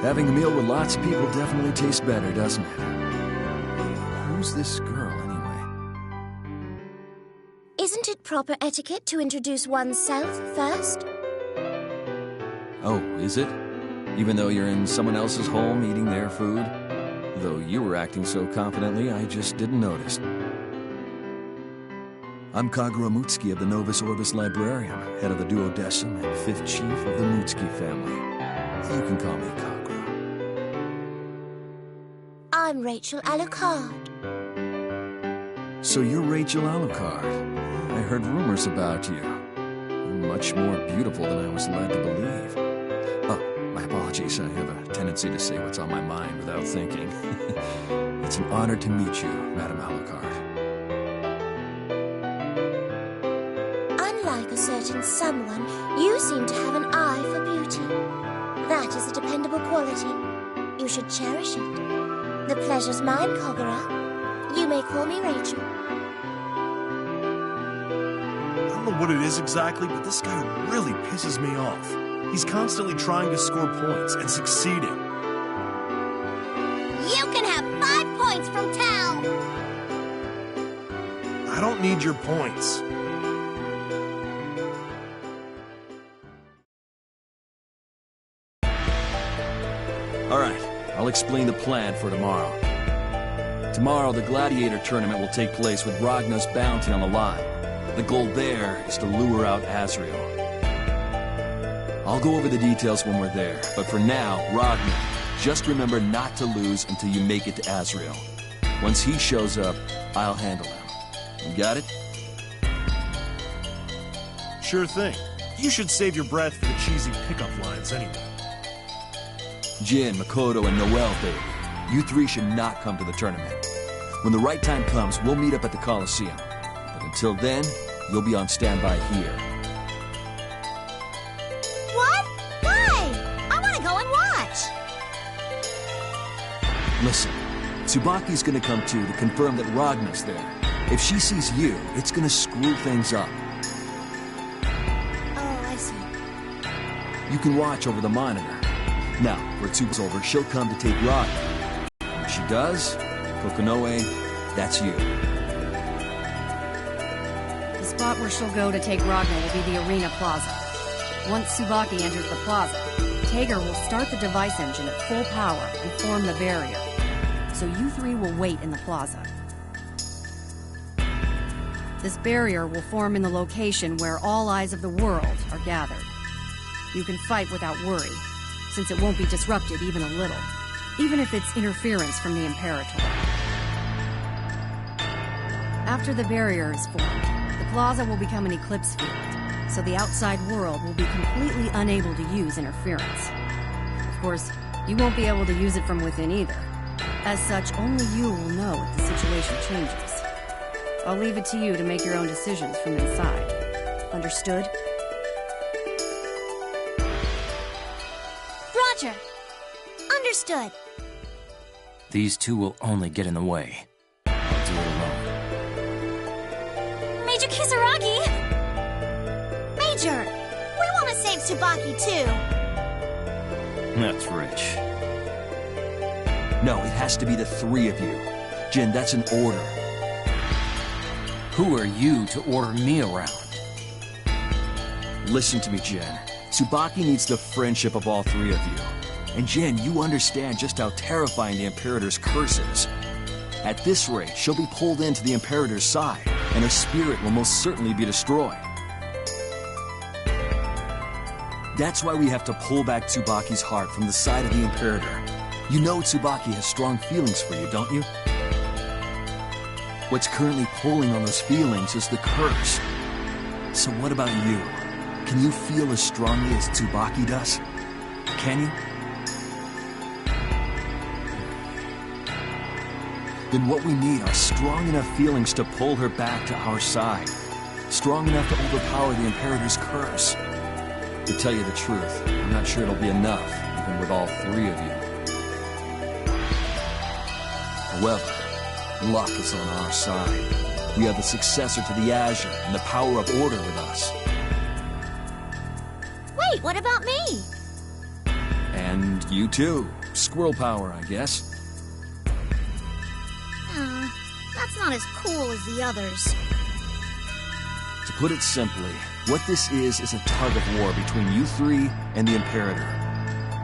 [SPEAKER 5] Having a meal with lots of people definitely tastes better, doesn't it? Who's this girl, anyway?
[SPEAKER 3] Isn't it proper etiquette to introduce oneself first?
[SPEAKER 5] Oh, is it? Even though you're in someone else's home eating their food? Though you were acting so confidently, I just didn't notice. I'm Kagura Mutsuki of the Novus Orbis Librarium, head of the Duodecim and 5th chief of the Mutsuki family. You can call me Kagura.
[SPEAKER 3] I'm Rachel Alucard.
[SPEAKER 5] So you're Rachel Alucard. I heard rumors about you. You're much more beautiful than I was led to believe. Oh, my apologies. I have a tendency to say what's on my mind without thinking. It's an honor to meet you, Madame Alucard.
[SPEAKER 3] Unlike a certain someone, you seem to have an eye for beauty. That is a dependable quality. You should cherish it. The pleasure's mine, Kagura. You may call me Rachel.
[SPEAKER 1] I don't know what it is exactly, but this guy really pisses me off. He's constantly trying to score points and succeeding.
[SPEAKER 2] You can have 5 points from town.
[SPEAKER 1] I don't need your points.
[SPEAKER 5] All right, I'll explain the plan for tomorrow. Tomorrow, the Gladiator Tournament will take place with Ragna's bounty on the line. The goal there is to lure out Azrael. I'll go over the details when we're there, but for now, Ragna, just remember not to lose until you make it to Azrael. Once he shows up, I'll handle him. You got it?
[SPEAKER 1] Sure thing. You should save your breath for the cheesy pickup lines anyway.
[SPEAKER 5] Jin, Makoto, and Noelle, baby. You three should not come to the tournament. When the right time comes, we'll meet up at the Coliseum. But until then, you'll be on standby here.
[SPEAKER 2] What? Why? I want to go and watch.
[SPEAKER 5] Listen, Tsubaki's gonna come too to confirm that Ragna's there. If she sees you, it's gonna screw things up.
[SPEAKER 3] Oh, I see.
[SPEAKER 5] You can watch over the monitor. Now, when Tsubaki's over, she'll come to take Ragna. When she does, Kokonoe, that's you.
[SPEAKER 4] The spot where she'll go to take Ragna will be the Arena Plaza. Once Tsubaki enters the plaza, Tager will start the device engine at full power and form the barrier. So you three will wait in the plaza. This barrier will form in the location where all eyes of the world are gathered. You can fight without worry, since it won't be disrupted even a little, even if it's interference from the Imperator. After the barrier is formed, the plaza will become an eclipse field, so the outside world will be completely unable to use interference. Of course, you won't be able to use it from within either. As such, only you will know if the situation changes. I'll leave it to you to make your own decisions from inside. Understood?
[SPEAKER 2] Roger. Understood.
[SPEAKER 7] These two will only get in the way. I'll do it alone.
[SPEAKER 2] Major Kisaragi! Major! We want to save Tsubaki, too.
[SPEAKER 7] That's rich.
[SPEAKER 5] No, it has to be the three of you. Jin, that's an order.
[SPEAKER 7] Who are you to order me around?
[SPEAKER 5] Listen to me, Jin. Tsubaki needs the friendship of all three of you. And Jin, you understand just how terrifying the Imperator's curse is. At this rate, she'll be pulled into the Imperator's side, and her spirit will most certainly be destroyed. That's why we have to pull back Tsubaki's heart from the side of the Imperator. You know Tsubaki has strong feelings for you, don't you? What's currently pulling on those feelings is the curse. So what about you? Can you feel as strongly as Tsubaki does? Can you? Then what we need are strong enough feelings to pull her back to our side. Strong enough to overpower the Imperator's curse. To tell you the truth, I'm not sure it'll be enough, even with all three of you. However, luck is on our side. We have the successor to the Azure and the power of order with us.
[SPEAKER 3] Wait, what about me?
[SPEAKER 5] And you too. Squirrel power, I guess.
[SPEAKER 3] That's not as cool as the others.
[SPEAKER 5] To put it simply, what this is a tug of war between you three and the Imperator.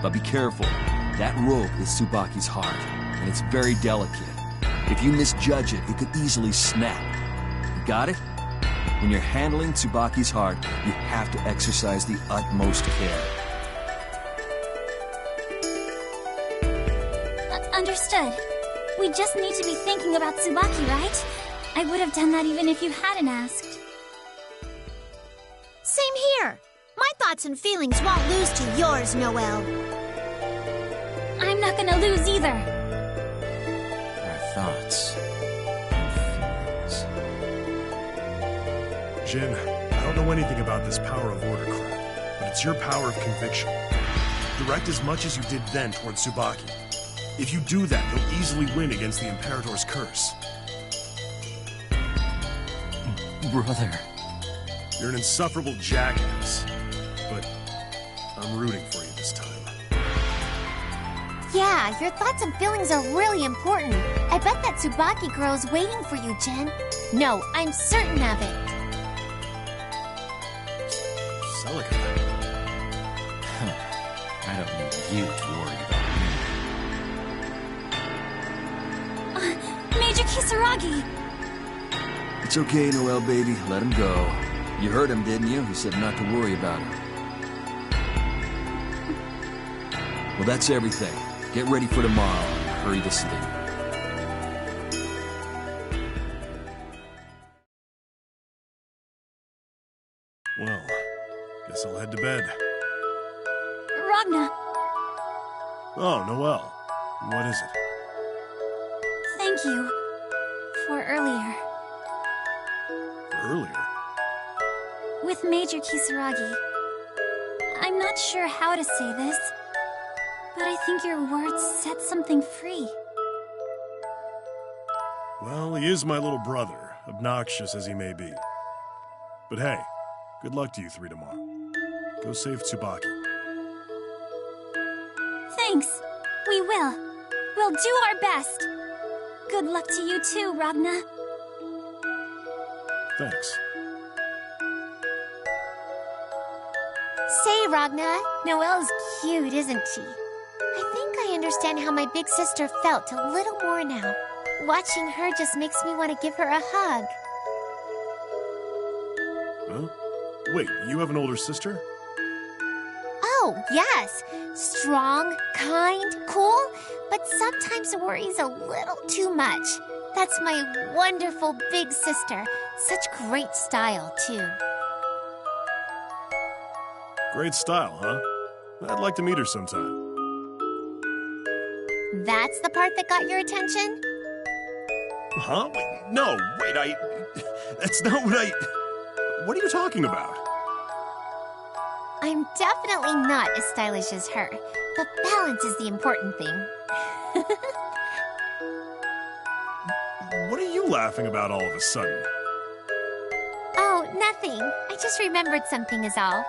[SPEAKER 5] But be careful. That rope is Tsubaki's heart, and it's very delicate. If you misjudge it, it could easily snap. You got it? When you're handling Tsubaki's heart, you have to exercise the utmost care.
[SPEAKER 9] Understood. We just need to be thinking about Tsubaki, right? I would have done that even if you hadn't asked.
[SPEAKER 3] Same here. My thoughts and feelings won't lose to yours, Noelle.
[SPEAKER 9] I'm not gonna lose either.
[SPEAKER 7] Our thoughts and feelings.
[SPEAKER 1] Jin, I don't know anything about this power of order crap, but it's your power of conviction. Direct as much as you did then toward Tsubaki. If you do that, you'll easily win against the Imperator's curse.
[SPEAKER 7] Brother.
[SPEAKER 1] You're an insufferable jackass, but I'm rooting for you this time.
[SPEAKER 2] Yeah, your thoughts and feelings are really important. I bet that Tsubaki girl is waiting for you, Jin. No, I'm certain of it.
[SPEAKER 1] Celica.
[SPEAKER 7] I don't need you to worry about me.
[SPEAKER 9] Major Kisaragi!
[SPEAKER 5] It's okay, Noelle, baby. Let him go. You heard him, didn't you? He said not to worry about him. Well, that's everything. Get ready for tomorrow. Hurry to sleep.
[SPEAKER 1] Well, guess I'll head to bed.
[SPEAKER 9] Ragna,
[SPEAKER 1] Oh, Noelle. What is it?
[SPEAKER 9] thank you for earlier.
[SPEAKER 1] Earlier?
[SPEAKER 9] With Major Kisaragi. I'm not sure how to say this, but I think your words set something free.
[SPEAKER 1] Well, he is my little brother, obnoxious as he may be. But hey, good luck to you three tomorrow. Go save Tsubaki.
[SPEAKER 9] Thanks. We will. We'll do our best. Good luck to you too, Ragna.
[SPEAKER 1] Thanks.
[SPEAKER 2] Say, Ragna, Noelle's cute, isn't she? I think I understand how my big sister felt a little more now. Watching her just makes me want to give her a hug.
[SPEAKER 1] Huh? Wait, you have an older sister?
[SPEAKER 2] Oh, yes. Strong, kind, cool, but sometimes worries a little too much. That's my wonderful big sister. Such great style, too.
[SPEAKER 1] Great style, huh? I'd like to meet her sometime.
[SPEAKER 2] That's the part that got your attention?
[SPEAKER 1] Huh? Wait, no, wait, that's not what What are you talking about?
[SPEAKER 2] I'm definitely not as stylish as her, but balance is the important thing.
[SPEAKER 1] What are you laughing about all of a sudden?
[SPEAKER 2] Oh, nothing. I just remembered something is all.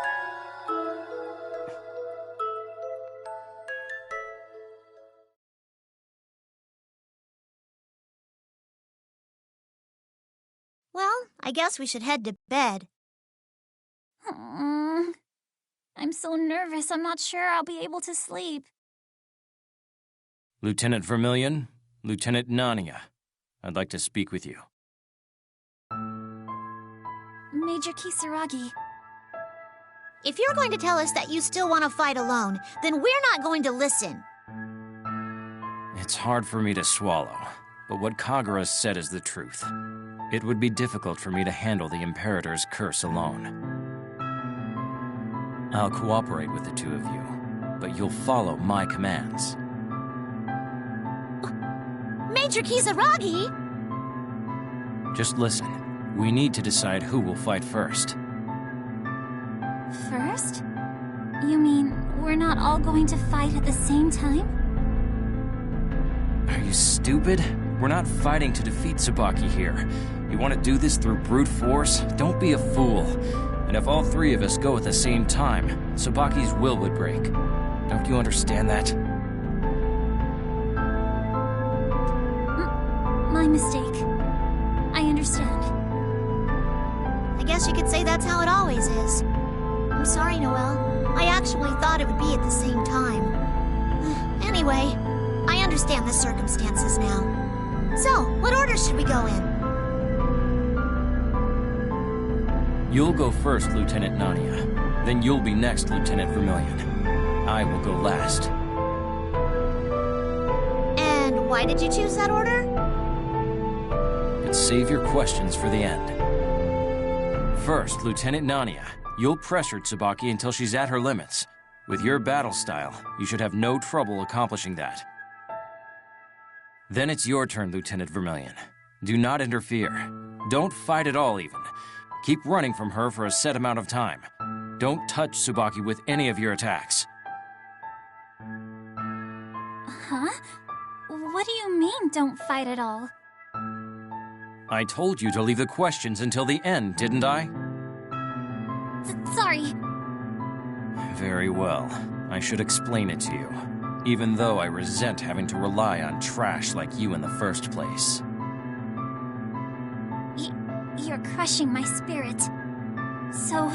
[SPEAKER 3] Well, I guess we should head to bed.
[SPEAKER 9] I'm so nervous, I'm not sure I'll be able to sleep.
[SPEAKER 7] Lieutenant Vermillion, Lieutenant Nania, I'd like to speak with you.
[SPEAKER 9] Major Kisaragi.
[SPEAKER 3] If you're going to tell us that you still want to fight alone, then we're not going to listen.
[SPEAKER 7] It's hard for me to swallow, but what Kagura said is the truth. It would be difficult for me to handle the Imperator's curse alone. I'll cooperate with the two of you, but you'll follow my commands.
[SPEAKER 3] Major Kisaragi!
[SPEAKER 7] Just listen. We need to decide who will fight first.
[SPEAKER 9] First? You mean we're not all going to fight at the same time?
[SPEAKER 7] Are you stupid? We're not fighting to defeat Tsubaki here. You want to do this through brute force? Don't be a fool. And if all three of us go at the same time, Tsubaki's will would break. Don't you understand that?
[SPEAKER 9] My mistake. I understand.
[SPEAKER 3] I guess you could say that's how it always is. I'm sorry, Noelle. I actually thought it would be at the same time. Anyway, I understand the circumstances now. So, what order should we go in?
[SPEAKER 7] You'll go first, Lieutenant Nania. Then you'll be next, Lieutenant Vermilion. I will go last.
[SPEAKER 3] And why did you choose that order?
[SPEAKER 7] But save your questions for the end. First, Lieutenant Nania, you'll pressure Tsubaki until she's at her limits. With your battle style, you should have no trouble accomplishing that. Then it's your turn, Lieutenant Vermilion. Do not interfere. Don't fight at all, even. Keep running from her for a set amount of time. Don't touch Tsubaki with any of your attacks.
[SPEAKER 9] Huh? What do you mean, don't fight at all?
[SPEAKER 7] I told you to leave the questions until the end, didn't I?
[SPEAKER 9] Sorry.
[SPEAKER 7] Very well. I should explain it to you, even though I resent having to rely on trash like you in the first place.
[SPEAKER 9] You're crushing my spirit. So,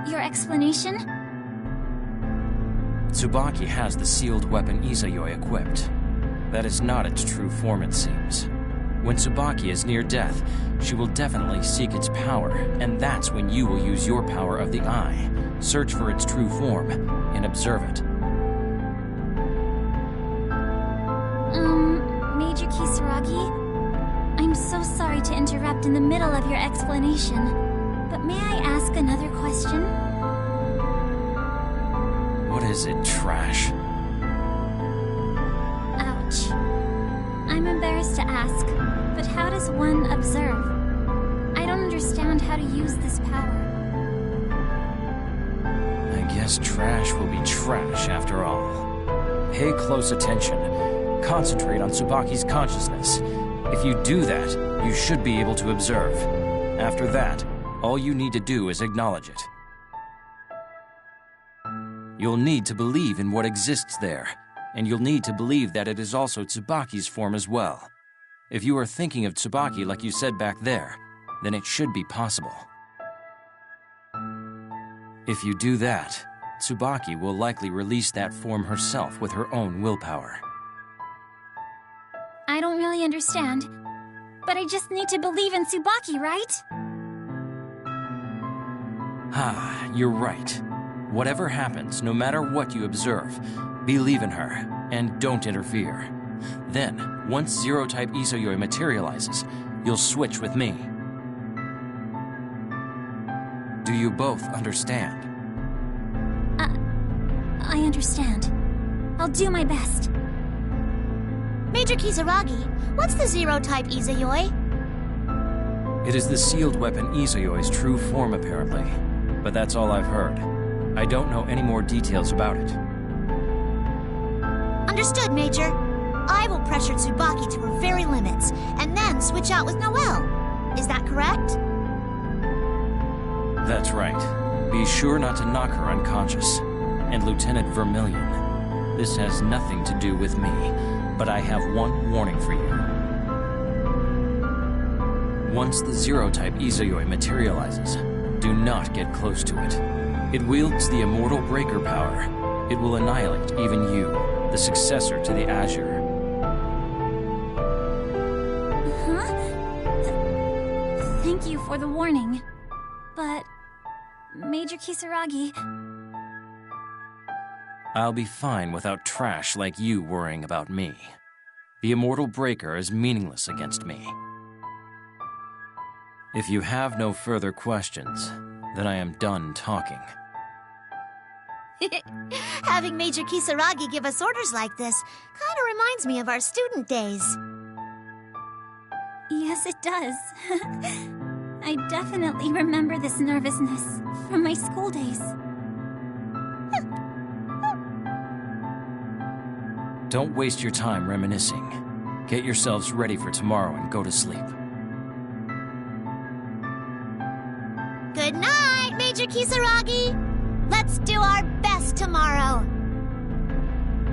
[SPEAKER 9] your explanation?
[SPEAKER 7] Tsubaki has the sealed weapon Izayoi equipped. That is not its true form, it seems. When Tsubaki is near death, she will definitely seek its power, and that's when you will use your power of the eye, search for its true form, and observe it.
[SPEAKER 9] Major Kisaragi? I'm so sorry to interrupt in the middle of your explanation, but may I ask another question?
[SPEAKER 7] What is it, trash?
[SPEAKER 9] Ouch. I'm embarrassed to ask, but how does one observe? I don't understand how to use this power.
[SPEAKER 7] I guess trash will be trash after all. Pay close attention. Concentrate on Tsubaki's consciousness. If you do that, you should be able to observe. After that, all you need to do is acknowledge it. You'll need to believe in what exists there, and you'll need to believe that it is also Tsubaki's form as well. If you are thinking of Tsubaki like you said back there, then it should be possible. If you do that, Tsubaki will likely release that form herself with her own willpower.
[SPEAKER 9] I don't really understand, but I just need to believe in Tsubaki, right?
[SPEAKER 7] Ah, you're right. Whatever happens, no matter what you observe, believe in her, and don't interfere. Then, once Zero-type Izayoi materializes, you'll switch with me. Do you both understand?
[SPEAKER 9] I understand. I'll do my best.
[SPEAKER 3] Major Kisaragi, what's the Zero-type Izayoi?
[SPEAKER 7] It is the sealed weapon Izayoi's true form, apparently. But that's all I've heard. I don't know any more details about it.
[SPEAKER 3] Understood, Major. I will pressure Tsubaki to her very limits, and then switch out with Noelle. Is that correct?
[SPEAKER 7] That's right. Be sure not to knock her unconscious. And Lieutenant Vermilion, this has nothing to do with me, but I have one warning for you. Once the Zero-type Izayoi materializes, do not get close to it. It wields the Immortal Breaker power. It will annihilate even you, the successor to the Azure.
[SPEAKER 9] Huh? Thank you for the warning. But, Major Kisaragi...
[SPEAKER 7] I'll be fine without trash like you worrying about me. The Immortal Breaker is meaningless against me. If you have no further questions, then I am done talking.
[SPEAKER 3] Having Major Kisaragi give us orders like this kind of reminds me of our student days.
[SPEAKER 9] Yes, it does. I definitely remember this nervousness from my school days.
[SPEAKER 7] Don't waste your time reminiscing. Get yourselves ready for tomorrow and go to sleep.
[SPEAKER 2] Good night, Major Kisaragi. Let's do our best tomorrow.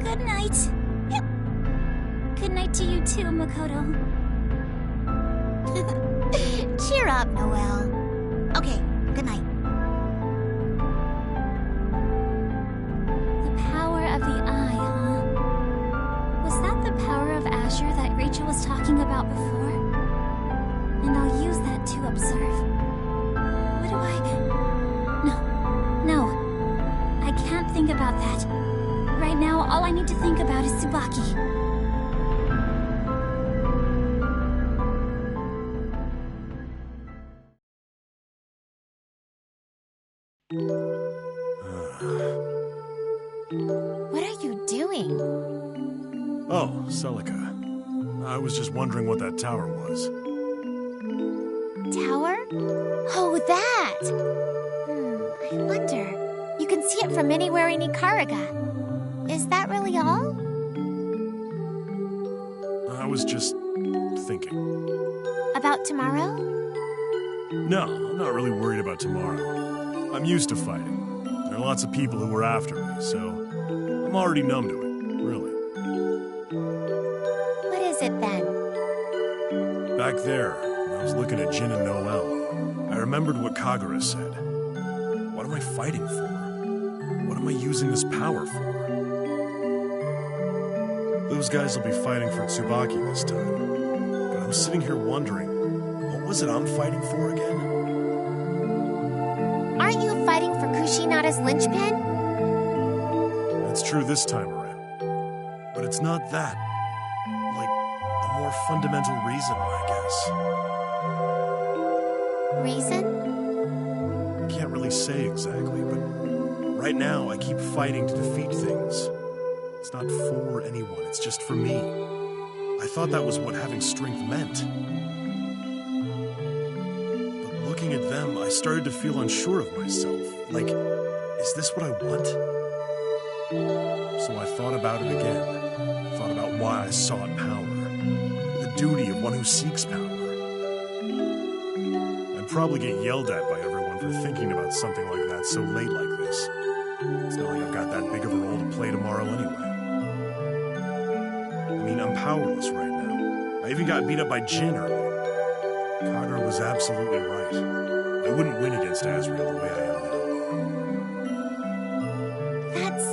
[SPEAKER 9] Good night. Yep. Good night to you too, Makoto.
[SPEAKER 2] Cheer up, Noelle. Okay, good night.
[SPEAKER 9] The power of the eye, huh? Was that the power of Azure that Rachel was talking about before? And I'll use that to observe. What do I... No. I can't think about that. Right now, all I need to think about is Tsubaki.
[SPEAKER 2] What are you doing?
[SPEAKER 1] Oh, Celica. I was just wondering what that tower was.
[SPEAKER 2] Tower? Oh, that! I wonder. You can see it from anywhere in Ikaraga. Is that really all?
[SPEAKER 1] I was just thinking.
[SPEAKER 2] About tomorrow?
[SPEAKER 1] No, I'm not really worried about tomorrow. I'm used to fighting. There are lots of people who were after me, so I'm already numb to it, really.
[SPEAKER 2] What is it then?
[SPEAKER 1] Back there, when I was looking at Jin and Noelle, I remembered what Kagura said. What am I fighting for? What am I using this power for? Those guys will be fighting for Tsubaki this time. But I'm sitting here wondering, what was it I'm fighting for again?
[SPEAKER 2] Aren't you fighting for Kushinada's linchpin?
[SPEAKER 1] That's true this time around. But it's not that. Like, a more fundamental reason, I guess.
[SPEAKER 2] Reason?
[SPEAKER 1] I can't really say exactly, but right now I keep fighting to defeat things. It's not for anyone, it's just for me. I thought that was what having strength meant. But looking at them, I started to feel unsure of myself. Like, is this what I want? So I thought about it again. Thought about why I sought power. The duty of one who seeks power. I'd probably get yelled at by everyone for thinking about something like that so late like this. It's not like I've got that big of a role to play tomorrow anyway. I mean, I'm powerless right now. I even got beat up by Jin earlier. Kagura was absolutely right. I wouldn't win against Azrael the way I am now.
[SPEAKER 2] That's...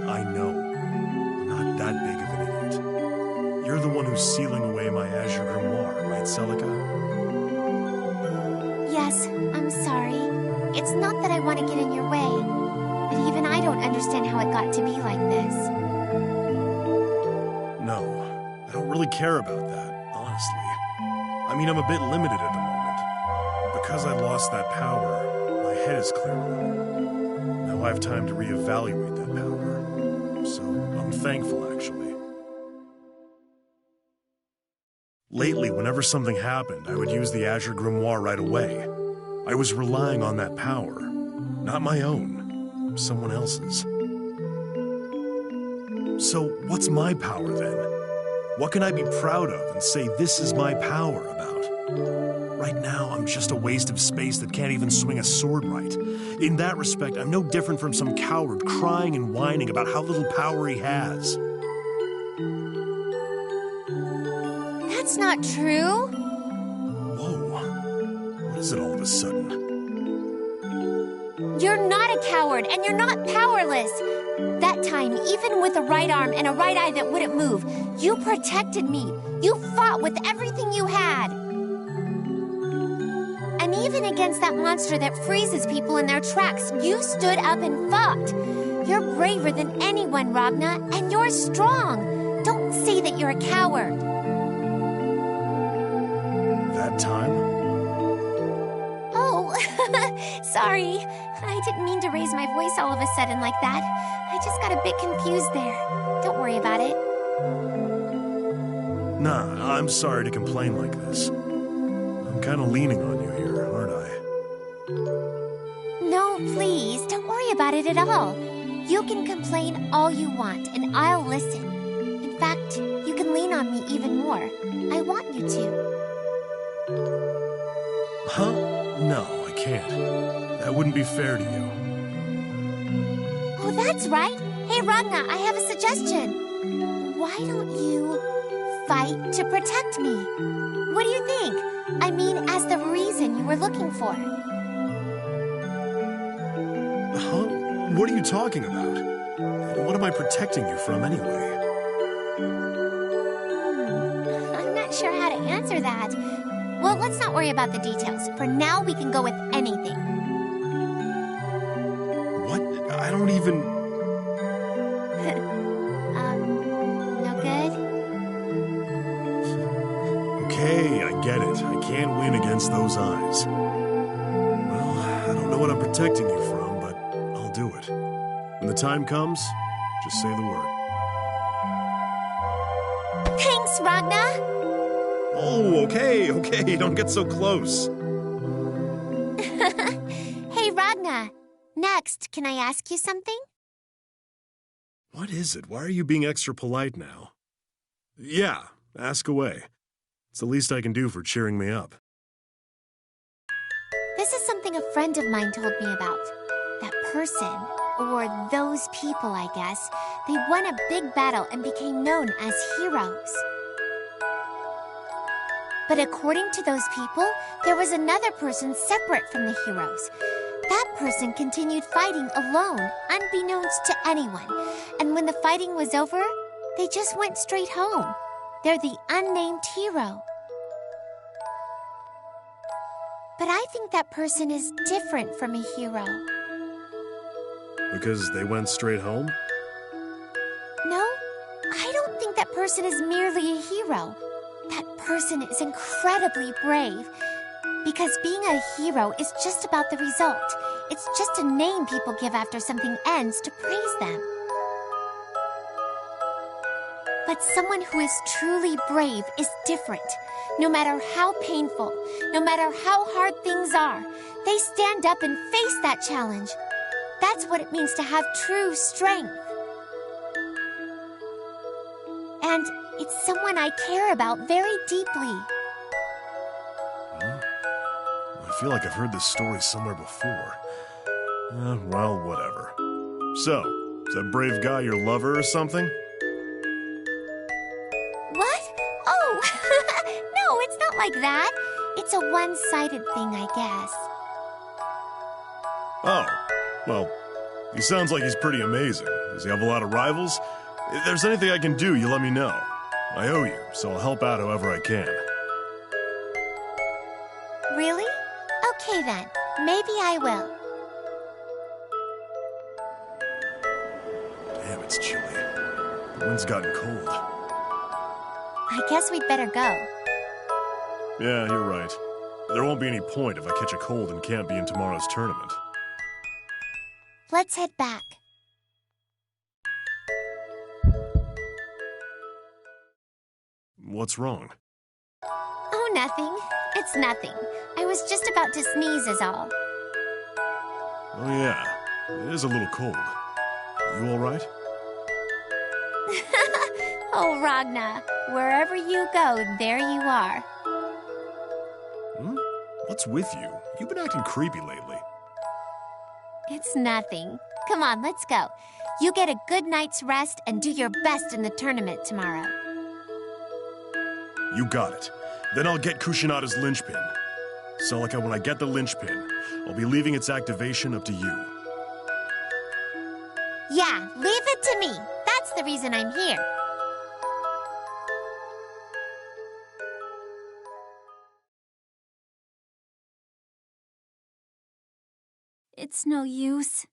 [SPEAKER 1] I know. I'm not that big of an idiot. You're the one who's sealing away my Azure Grimoire, right, Celica?
[SPEAKER 2] Yes, I'm sorry. It's not that I want to get in your way, but even I don't understand how it got to be like this.
[SPEAKER 1] No, I don't really care about that, honestly. I mean, I'm a bit limited at the moment. Because I lost that power, my head is clearer. Now I have time to reevaluate that power. So, I'm thankful, actually. Lately, whenever something happened, I would use the Azure Grimoire right away. I was relying on that power. Not my own. Someone else's. So, what's my power, then? What can I be proud of and say this is my power about? Right now, I'm just a waste of space that can't even swing a sword right. In that respect, I'm no different from some coward crying and whining about how little power he has.
[SPEAKER 2] That's not true.
[SPEAKER 1] Whoa. What is it all of a sudden?
[SPEAKER 2] You're not a coward, and you're not powerless. That time, even with a right arm and a right eye that wouldn't move, you protected me. You fought with everything you had. And even against that monster that freezes people in their tracks, you stood up and fought. You're braver than anyone, Ragna, and you're strong. Don't say that you're a coward.
[SPEAKER 1] That time?
[SPEAKER 2] Oh, sorry. I didn't mean to raise my voice all of a sudden like that. I just got a bit confused there. Don't worry about it.
[SPEAKER 1] Nah, I'm sorry to complain like this. I'm kind of leaning on you here, aren't I?
[SPEAKER 2] No, please, don't worry about it at all. You can complain all you want, and I'll listen. In fact, you can lean on me even more. I want you to.
[SPEAKER 1] Huh? No, I can't. That wouldn't be fair to you.
[SPEAKER 2] Oh, that's right. Hey, Ragna, I have a suggestion. Why don't you fight to protect me? What do you think? I mean, as the reason you were looking for.
[SPEAKER 1] Huh? What are you talking about? What am I protecting you from anyway?
[SPEAKER 2] I'm not sure how to answer that. Well, let's not worry about the details. For now, we can go with anything.
[SPEAKER 1] What? I don't even...
[SPEAKER 2] No good?
[SPEAKER 1] Okay, I get it. I can't win against those eyes. Well, I don't know what I'm protecting you from, but I'll do it. When the time comes, just say the word.
[SPEAKER 2] Thanks, Ragna!
[SPEAKER 1] Oh, okay, don't get so close.
[SPEAKER 2] Hey, Ragna. Next, can I ask you something?
[SPEAKER 1] What is it? Why are you being extra polite now? Yeah, ask away. It's the least I can do for cheering me up.
[SPEAKER 2] This is something a friend of mine told me about. That person, or those people, I guess, they won a big battle and became known as heroes. But according to those people, there was another person separate from the heroes. That person continued fighting alone, unbeknownst to anyone. And when the fighting was over, they just went straight home. They're the unnamed hero. But I think that person is different from a hero.
[SPEAKER 1] Because they went straight home?
[SPEAKER 2] No, I don't think that person is merely a hero. That person is incredibly brave. Because being a hero is just about the result. It's just a name people give after something ends to praise them. But someone who is truly brave is different. No matter how painful, no matter how hard things are, they stand up and face that challenge. That's what it means to have true strength. And it's someone I care about very deeply.
[SPEAKER 1] I feel like I've heard this story somewhere before. Well, whatever. So, is that brave guy your lover or something?
[SPEAKER 2] What? Oh, no, it's not like that. It's a one-sided thing, I guess.
[SPEAKER 1] Oh, well, he sounds like he's pretty amazing. Does he have a lot of rivals? If there's anything I can do, you let me know. I owe you, so I'll help out however I can.
[SPEAKER 2] Really? Okay then, maybe I will.
[SPEAKER 1] Damn, it's chilly. The wind's gotten cold.
[SPEAKER 2] I guess we'd better go.
[SPEAKER 1] Yeah, you're right. There won't be any point if I catch a cold and can't be in tomorrow's tournament.
[SPEAKER 2] Let's head back.
[SPEAKER 1] What's wrong?
[SPEAKER 2] Oh, nothing. It's nothing. I was just about to sneeze is all.
[SPEAKER 1] Oh yeah, it is a little cold. You all right?
[SPEAKER 2] Oh, Ragna, wherever you go, there you are.
[SPEAKER 1] Hmm? What's with you? You've been acting creepy lately.
[SPEAKER 2] It's nothing. Come on, let's go. You get a good night's rest and do your best in the tournament tomorrow.
[SPEAKER 1] You got it. Then I'll get Kushinada's linchpin. Celica, when I get the linchpin, I'll be leaving its activation up to you.
[SPEAKER 2] Yeah, leave it to me. That's the reason I'm here.
[SPEAKER 9] It's no use.